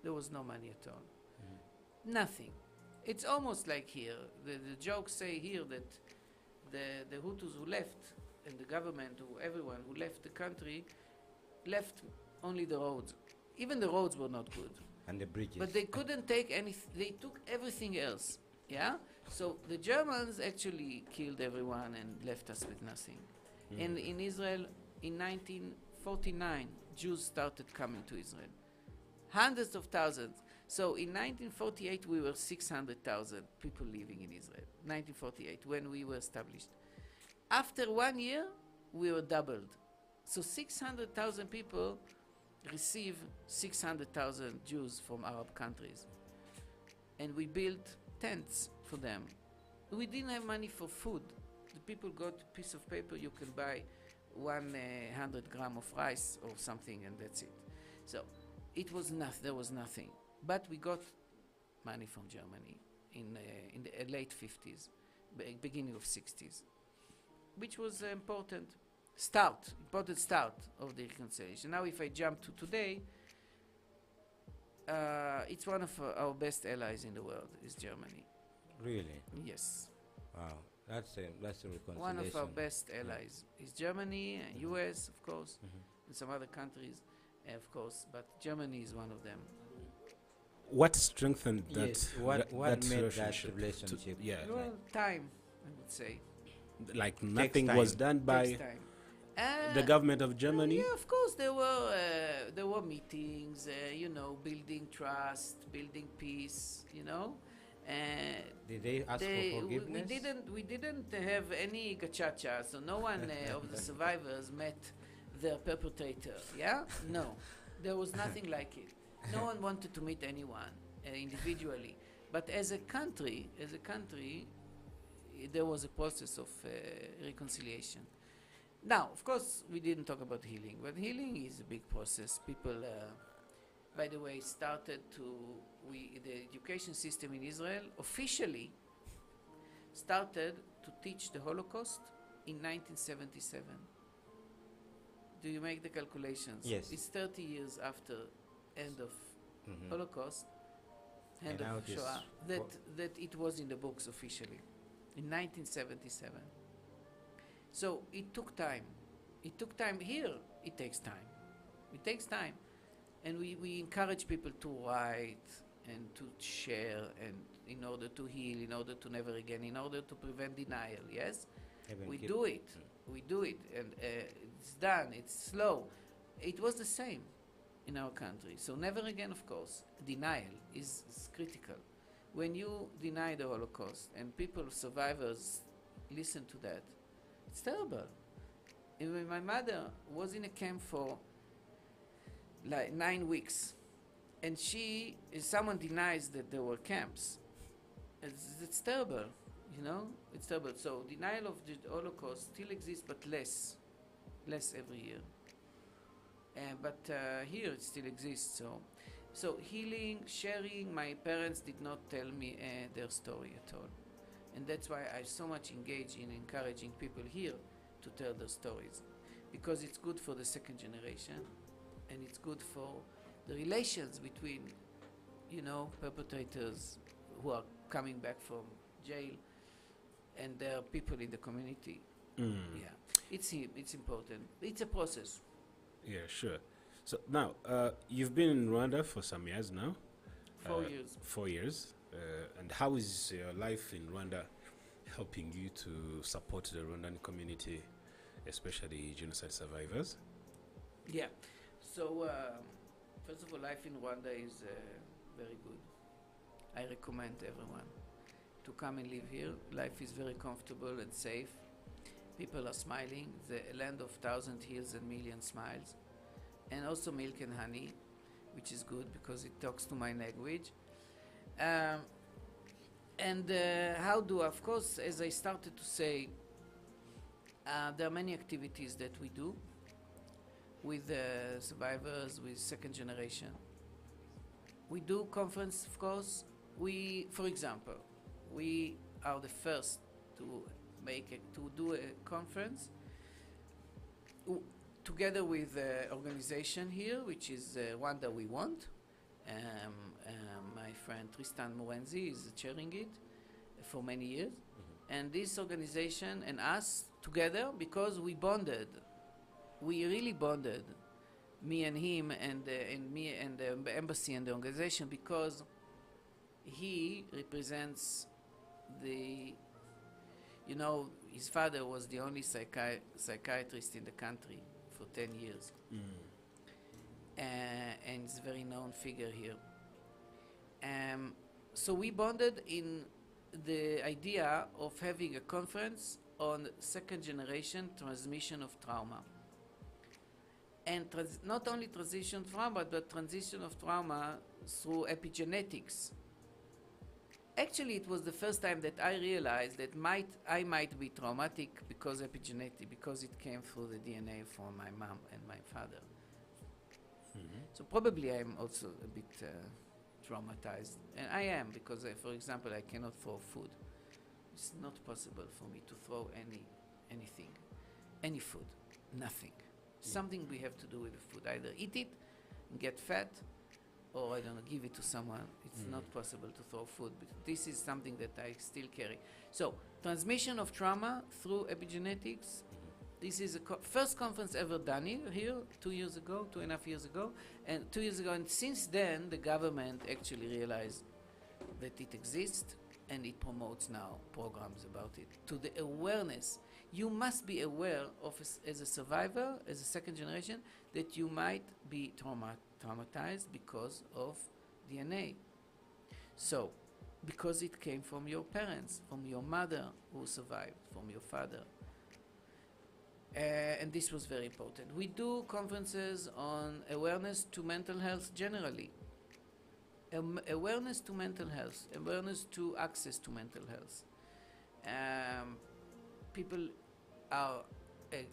There was no money at all. Nothing. It's almost like here. The jokes say here that the Hutus who left, and the government, everyone who left the country, left only the roads. Even the roads were not good. And the bridges. But they couldn't take anything. They took everything else. Yeah? So the Germans actually killed everyone and left us with nothing. And in Israel, in 1949, Jews started coming to Israel. Hundreds of thousands. So in 1948, we were 600,000 people living in Israel. 1948, when we were established. After 1 year, we were doubled. So 600,000 people receive 600,000 Jews from Arab countries. And we built tents for them. We didn't have money for food. The people got a piece of paper, you can buy 100 gram of rice or something, and that's it. So it was there was nothing. But we got money from Germany in the late 50s, beginning of 60s, which was important start of the reconciliation. Now if I jump to today, it's one of our best allies in the world is Germany. Really? Yes. Wow. That's a reconciliation. One of our best allies is Germany, and US, of course, and some other countries, of course, but Germany is one of them. What strengthened that? Yes. What that made relationship? that relationship? Well, time, I would say. Like nothing was done by Takes time. the government of Germany. Yeah, of course there were meetings, building trust, building peace, Did they ask for forgiveness? We didn't have any gachacha, so no one of the survivors met their perpetrator. Yeah, no, there was nothing like it. No one wanted to meet anyone individually, but as a country, there was a process of reconciliation. Now, of course, we didn't talk about healing, but healing is a big process. People, by the way, the education system in Israel officially started to teach the Holocaust in 1977. Do you make the calculations? Yes. It's 30 years after end of Holocaust, end And now of it is Shoah, that it was in the books officially in 1977. So it took time. It took time. Here, it takes time. It takes time. And we encourage people to write and to share, and in order to heal, in order to never again, in order to prevent denial, yes? We do it. We do it. And it's done. It's slow. it was the same in our country. So never again, of course. Denial is critical. When you deny the Holocaust and people, survivors, listen to that, it's terrible. Even my mother was in a camp for like 9 weeks, and if someone denies that there were camps, it's terrible, you know? It's terrible. So denial of the Holocaust still exists, but less every year. But here it still exists. So healing, sharing. My parents did not tell me their story at all, and that's why I so much engage in encouraging people here to tell their stories, because it's good for the second generation, and it's good for the relations between, perpetrators who are coming back from jail and there are people in the community. Yeah, it's important. It's a process. Yeah, sure. So now, you've been in Rwanda for some years now. 4 years. 4 years. And how is your life in Rwanda helping you to support the Rwandan community, especially genocide survivors? Yeah. So, first of all, life in Rwanda is very good. I recommend everyone to come and live here. Life is very comfortable and safe. People are smiling. The land of 1,000 hills and million smiles. And also milk and honey, which is good because it talks to my language. Of course, as I started to say, there are many activities that we do with survivors, with second generation. We do conference, of course. For example, we are the first to do a conference together with the organization here, which is Rwanda We Want. My friend Tristan Morenzi is chairing it for many years. And this organization and us together, because we bonded, we really bonded, me and him and me and the embassy and the organization, because he represents his father was the only psychiatrist in the country for 10 years. And he's a very known figure here. So we bonded in the idea of having a conference on second generation transmission of trauma. And not only transition trauma, but transition of trauma through epigenetics. Actually, it was the first time that I realized that I might be traumatic because it came through the DNA from my mom and my father. So probably I'm also a bit traumatized. And I am, because, for example, I cannot throw food. It's not possible for me to throw anything, any food, nothing. Something we have to do with the food. Either eat it and get fat, or I don't know, give it to someone. It's not possible to throw food. But this is something that I still carry. So, transmission of trauma through epigenetics. This is the first conference ever done here 2.5 years ago. And 2 years ago, and since then, the government actually realized that it exists, and it promotes now programs about it. To the awareness, you must be aware of, as a survivor, as a second generation, that you might be traumatized because of DNA. So, because it came from your parents, from your mother who survived, from your father. And this was very important. We do conferences on awareness to mental health generally. Awareness to mental health, awareness to access to mental health. People are,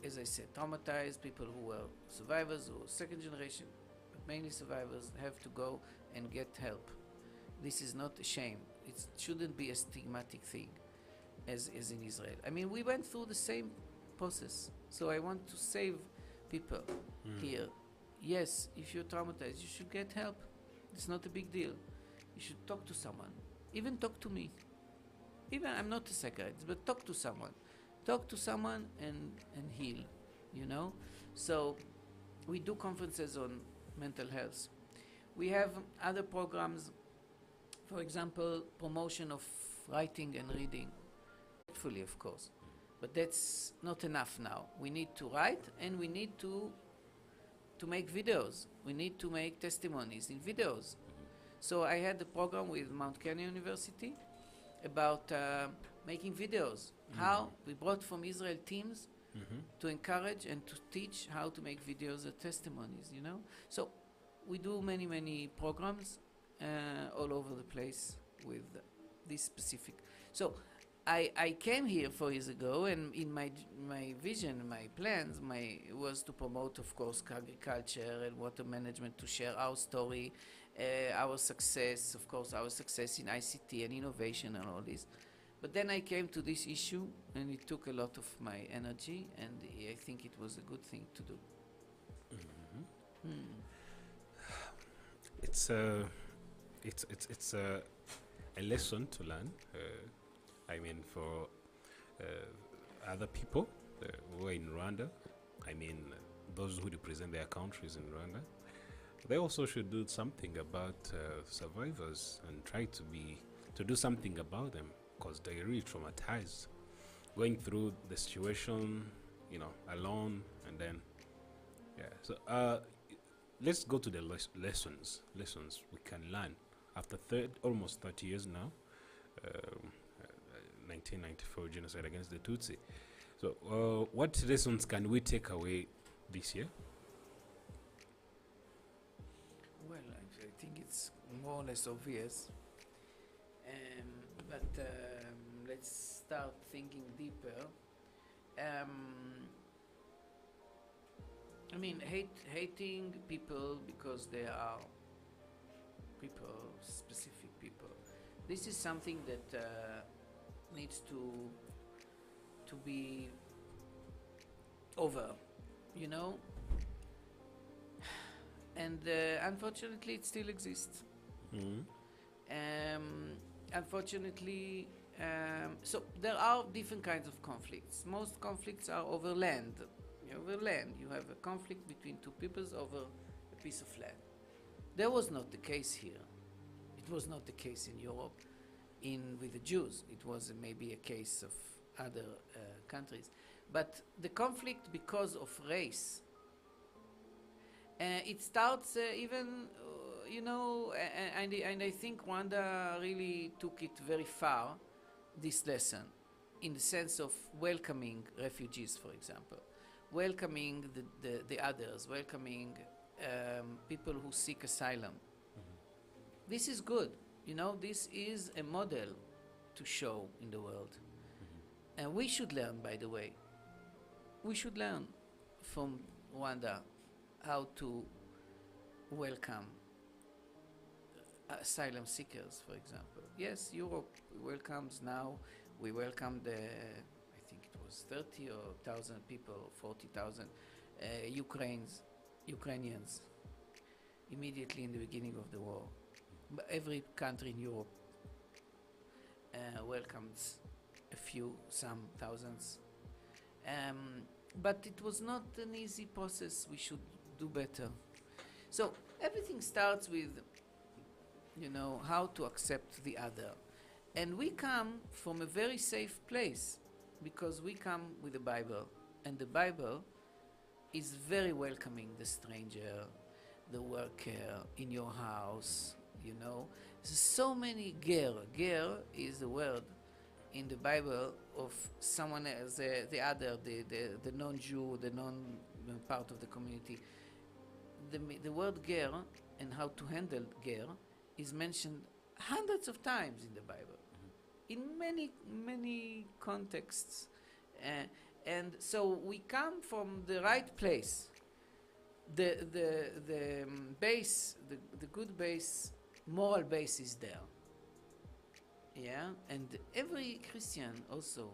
as I said, traumatized. People who were survivors or second generation, but mainly survivors, have to go and get help. This is not a shame. It shouldn't be a stigmatic thing, as in Israel. I mean, we went through the same process. So I want to save people here. Yes, if you're traumatized, you should get help. It's not a big deal. You should talk to someone. Even talk to me. Even I'm not a psychiatrist, but talk to someone. Talk to someone and heal, So we do conferences on mental health. We have other programs, for example, promotion of writing and reading. Hopefully, of course. But that's not enough now. We need to write, and we need to to make videos. We need to make testimonies in videos. So I had a program with Mount Kenya University about making videos. How we brought from Israel teams to encourage and to teach how to make videos as testimonies, you know. So we do many programs all over the place with this specific. So I came here 4 years ago, and in my vision, my plans, was to promote, of course, agriculture and water management, to share our story, our success, of course, our success in ICT and innovation and all this. But then I came to this issue, and it took a lot of my energy, and I think it was a good thing to do. It's a lesson to learn. I mean, for other people who are in Rwanda, I mean, those who represent their countries in Rwanda, they also should do something about survivors and try to do something about them, because they're really traumatized, going through the situation, you know, alone, and then, yeah. So let's go to the lessons we can learn after almost 30 years now. 1994 genocide against the Tutsi. So what lessons can we take away this year? Well, I think it's more or less obvious. But let's start thinking deeper. I mean, hating people because they are people, specific people. This is something that needs to be over, you know. And unfortunately, it still exists. Unfortunately, so there are different kinds of conflicts. Most conflicts are over land. Over land, you have a conflict between two peoples over a piece of land. That was not the case here. It was not the case in Europe. With the Jews, it was maybe a case of other countries. But the conflict because of race, it starts even, you know, and I think Rwanda really took it very far, this lesson, in the sense of welcoming refugees, for example, welcoming the others, welcoming people who seek asylum. This is good. You know, this is a model to show in the world. And we should learn, by the way. We should learn from Rwanda how to welcome asylum seekers, for example. Yes, Europe welcomes now. We welcomed, I think it was 30,000 people, 40,000 Ukrainians immediately in the beginning of the war. But every country in Europe welcomes some thousands. But it was not an easy process. We should do better. So everything starts with, you know, how to accept the other. And we come from a very safe place, because we come with the Bible. And the Bible is very welcoming, the stranger, the worker in your house. You know, there's so many ger. Ger is the word in the Bible of someone as the other, the non-Jew, the non-part of the community. The word ger and how to handle ger is mentioned hundreds of times in the Bible, in many contexts, and so we come from the right place. The base, the good base, moral base is there. Yeah, and every Christian also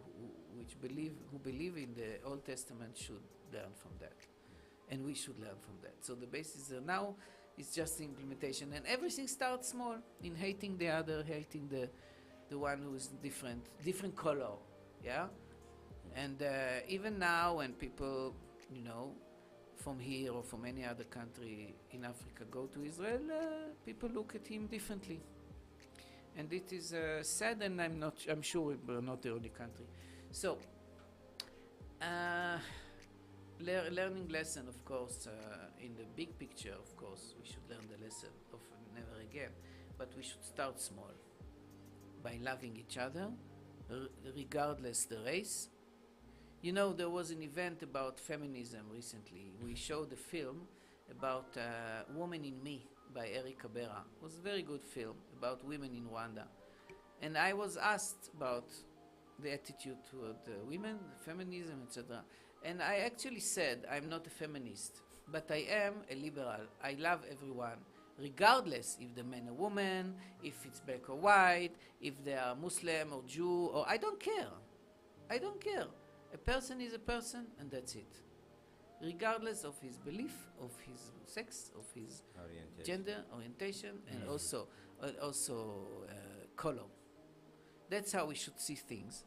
who believe in the Old Testament should learn from that, and we should learn from that. So the base is there. Now it's just the implementation, and everything starts small, in hating the other, hating the one who is different color. Yeah, and even now when people, you know, from here or from any other country in Africa go to Israel, people look at him differently. And it is sad, and I'm sure we're not the only country. So Learning lesson, of course, in the big picture, of course, we should learn the lesson of never again. But we should start small by loving each other, regardless the race. You know, there was an event about feminism recently. We showed a film about Woman in Me by Eric Cabera. It was a very good film about women in Rwanda. And I was asked about the attitude toward women, feminism, etc. And I actually said I'm not a feminist, but I am a liberal. I love everyone, regardless if the man or woman, if it's black or white, if they are Muslim or Jew, or I don't care. I don't care. A person is a person, and that's it. Regardless of his belief, of his sex, of his gender, orientation, and also color. That's how we should see things.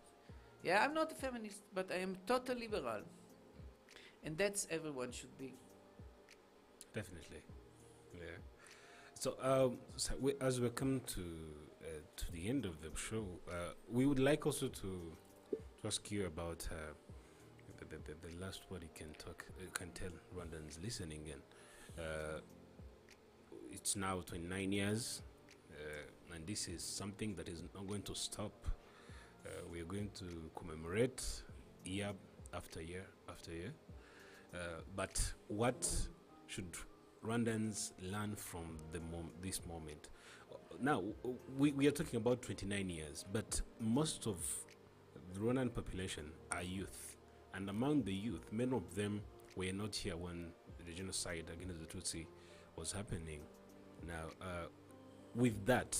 Yeah, I'm not a feminist, but I am total liberal. And that's everyone should be. Definitely. Yeah. So, as we come to the end of the show, we would like also to ask you about the last word you can tell Rwandans listening in. It's now 29 years, and this is something that is not going to stop. We are going to commemorate year after year after year. But what should Rwandans learn from this moment? Now, we are talking about 29 years, but most of the Rwandan population are youth. And among the youth, many of them were not here when the genocide against the Tutsi was happening. Now, with that,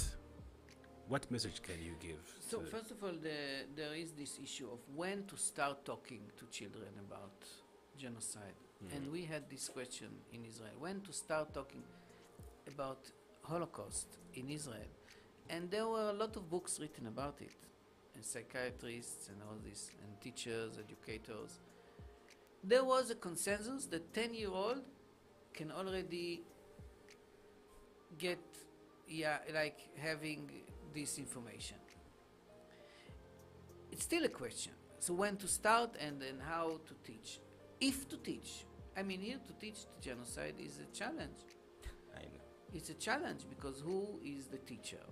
what message can you give? So first of all, there is this issue of when to start talking to children about genocide. And we had this question in Israel, when to start talking about Holocaust in Israel. And there were a lot of books written about it, and psychiatrists and all this, and teachers, educators. There was a consensus that 10-year-old can already get, like having this information. It's still a question. So when to start and then how to teach. If to teach. I mean, here to teach the genocide is a challenge. I know. It's a challenge because who is the teacher?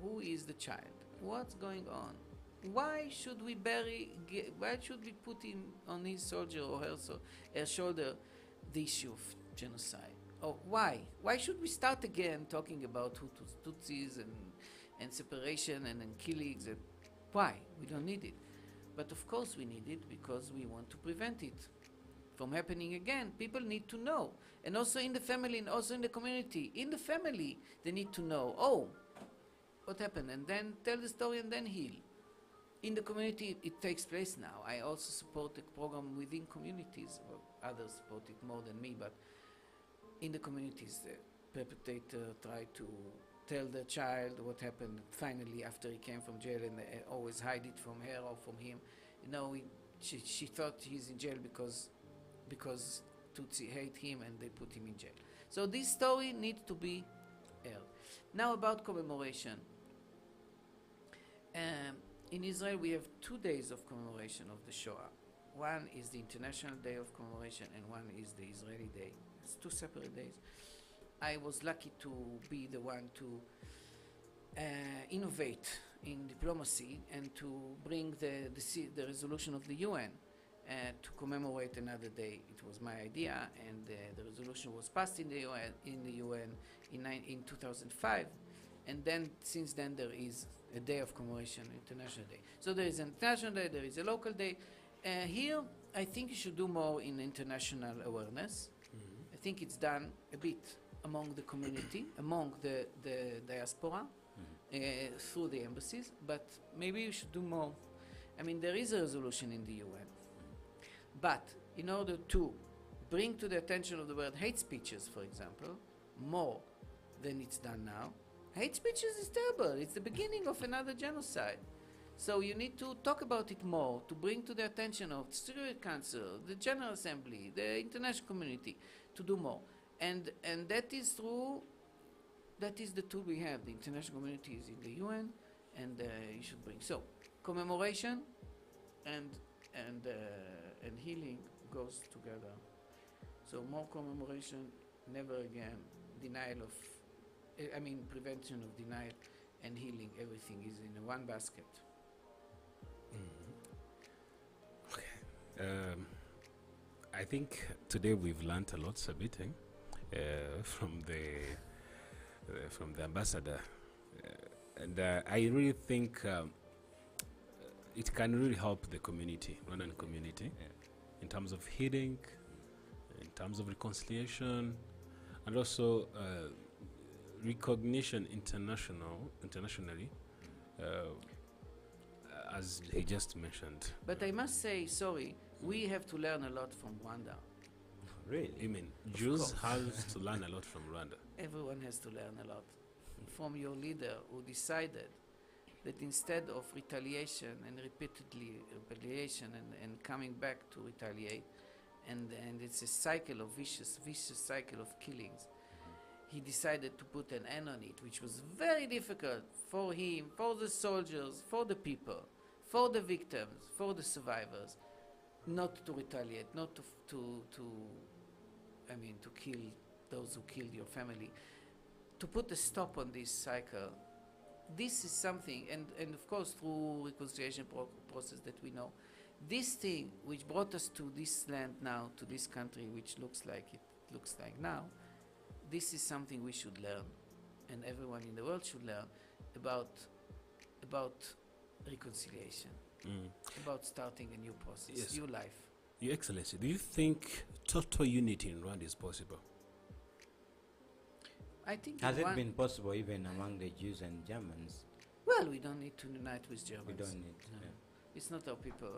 Who is the child? What's going on? Why should we put him on his soldier or her shoulder the issue of genocide? Or why? Why should we start again talking about Hutus, Tutsis and separation and killings? And why? We don't need it. But of course we need it because we want to prevent it from happening again. People need to know. And also in the family and also in the community. In the family, they need to know, oh, what happened? And then tell the story and then heal. In the community, it takes place now. I also support the program within communities. Well, others support it more than me, but in the communities, the perpetrator tried to tell the child what happened finally after he came from jail, and they always hide it from her or from him. You know, she thought he's in jail because Tutsi hate him and they put him in jail. So this story needs to be aired. Now about commemoration. In Israel we have 2 days of commemoration of the Shoah. One is the International Day of Commemoration and one is the Israeli Day. It's 2 separate days. I was lucky to be the one to innovate in diplomacy and to bring the resolution of the UN to commemorate another day. It was my idea, and the resolution was passed in the UN in 2005. And then, since then, there is a day of commemoration, International Day. So there is an international day, there is a local day. Here, I think you should do more in international awareness. Mm-hmm. I think it's done a bit among the community, among the diaspora, through the embassies, but maybe you should do more. I mean, there is a resolution in the UN. But in order to bring to the attention of the world hate speeches, for example, more than it's done now, hate speeches is terrible. It's the beginning of another genocide. So you need to talk about it more, to bring to the attention of the Security Council, the General Assembly, the international community, to do more. And that is the tool we have. The international community is in the UN, and you should bring. So, commemoration and healing goes together. So more commemoration, never again. Denial of, prevention of denial and healing. Everything is in one basket. I think today we've learned a lot, Sabite, from the ambassador, and I really think it can really help the community, Rwandan community, in terms of healing, in terms of reconciliation, and also recognition internationally, as he just mentioned. But I must say, sorry, we have to learn a lot from Rwanda. Really? I mean, Jews have to learn a lot from Rwanda. Everyone has to learn a lot from your leader who decided that instead of retaliation and repeatedly retaliation and coming back to retaliate, and it's a cycle of vicious cycle of killings, he decided to put an end on it, which was very difficult for him, for the soldiers, for the people, for the victims, for the survivors, not to retaliate, not to kill those who killed your family, to put a stop on this cycle. This is something, and of course through reconciliation process that we know, this thing which brought us to this land now, to this country which looks like now, this is something we should learn, and everyone in the world should learn about reconciliation, about starting a new process, Yes. new life. Your Excellency, do you think total unity in Rwanda is possible? I think Has it been possible even among the Jews and Germans? well, we don't need to unite with Germans. We don't need. No. It's not our people.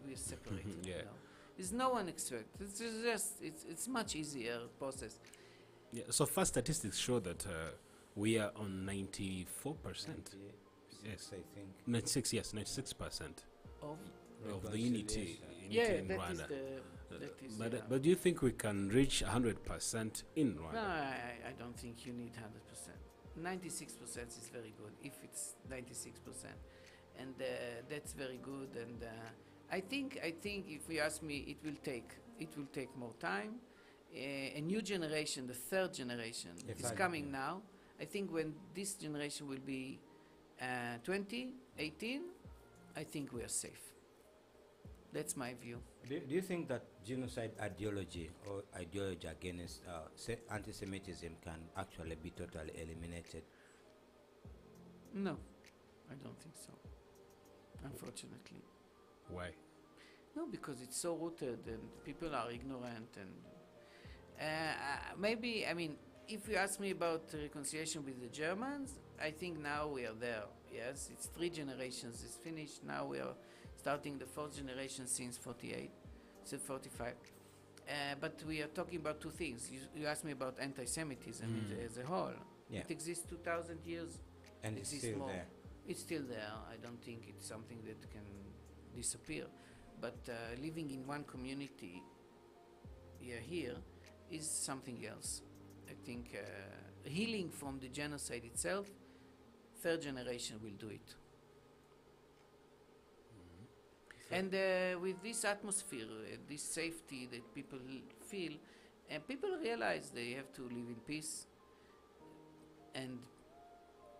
We're separated. Yeah. You know. There's no one expect. It's just it's much easier process. Yeah. So far, statistics show that we are on 94%. Yes. I think. 96, yes, 96% Of of the unity yeah, in that Rwanda. is the. That is, But do you think we can reach 100% in Rwanda? no, I don't think you need 100%. 96% is very good. If it's 96%, and that's very good. And I think if you ask me, it will take more time. A new generation, the third generation, is coming now. I think when this generation will be 18, I think we are safe. That's my view. Do you think that genocide ideology or ideology against anti-Semitism can actually be totally eliminated? No, I don't think so. Unfortunately. Why? No, because it's so rooted and people are ignorant and maybe, if you ask me about reconciliation with the Germans, I think now we are there. Yes, it's 3 generations, it's finished. Now we are starting the 4th generation since 48, so 45. But we are talking about 2 things. You asked me about anti-Semitism as a whole. Yeah. It exists 2,000 years. And it's still more. there. It's still there. I don't think it's something that can disappear. But living in one community here is something else. I think healing from the genocide itself, 3rd generation will do it. And with this atmosphere, this safety that people feel, and people realize they have to live in peace, and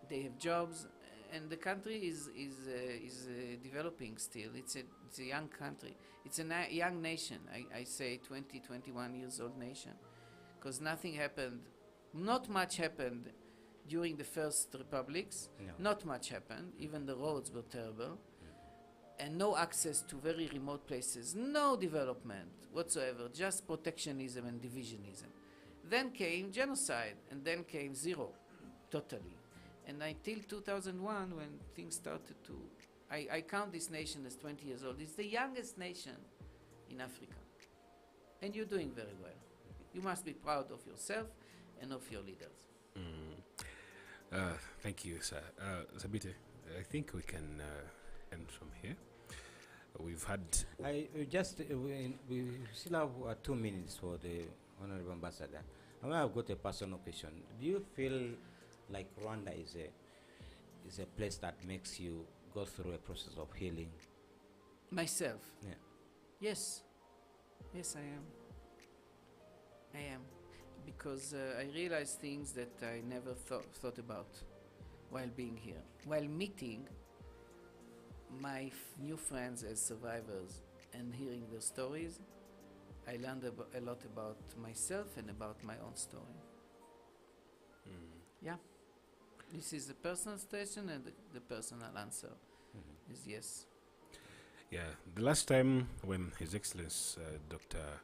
they have jobs, and the country is developing still. It's a young country. It's a young nation. I say 20, 21 years old nation, because nothing happened, not much happened during the first republics. No. Not much happened. Even the roads were terrible. And no access to very remote places, no development whatsoever, just protectionism and divisionism. Then came genocide, and then came zero, totally. And until 2001, when things started to, I count this nation as 20 years old. It's the youngest nation in Africa. And you're doing very well. You must be proud of yourself and of your leaders. Thank you, sir. Sabite, I think we can end from here. We've had... we still have 2 minutes for the Honorable Ambassador. I've got a personal question. Do you feel like Rwanda is a place that makes you go through a process of healing? Myself? Yeah. Yes. Yes, I am. I am. Because I realize things that I never thought about while being here. While meeting my new friends as survivors and hearing their stories, I learned a lot about myself and about my own story. Yeah. This is the personal station, and the personal answer is yes. Yeah, the last time when His Excellency Dr.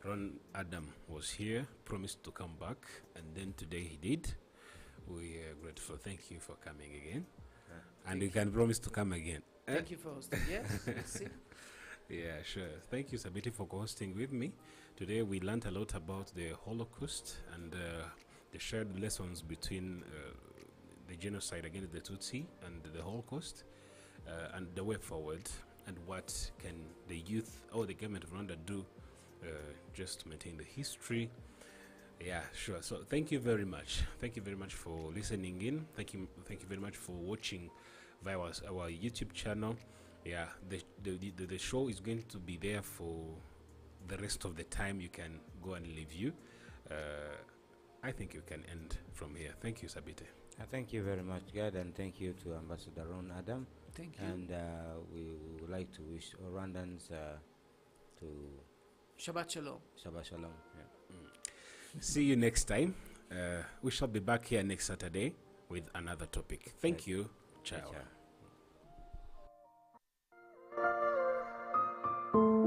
Ron Adam was here, promised to come back, and then today he did. We are grateful. Thank you for coming again. And you can promise to come again. Thank you for hosting. Yes, let's see. Yeah, sure. Thank you, Sabiti, for hosting with me. Today we learned a lot about the Holocaust and the shared lessons between the genocide against the Tutsi and the Holocaust, and the way forward, and what can the youth or the government of Rwanda do just to maintain the history. Yeah, sure. So thank you very much. Thank you very much for listening in. Thank you very much for watching via our YouTube channel. Yeah, the show is going to be there for the rest of the time. You can go and review. I think you can end from here. Thank you, Sabite. Thank you very much, God, and thank you to Ambassador Ron Adam. Thank you. And we would like to wish all Rwandans to Shabbat Shalom. Shabbat Shalom. Yeah. See you next time. We shall be back here next Saturday with another topic. Thank you. Ciao. Ciao.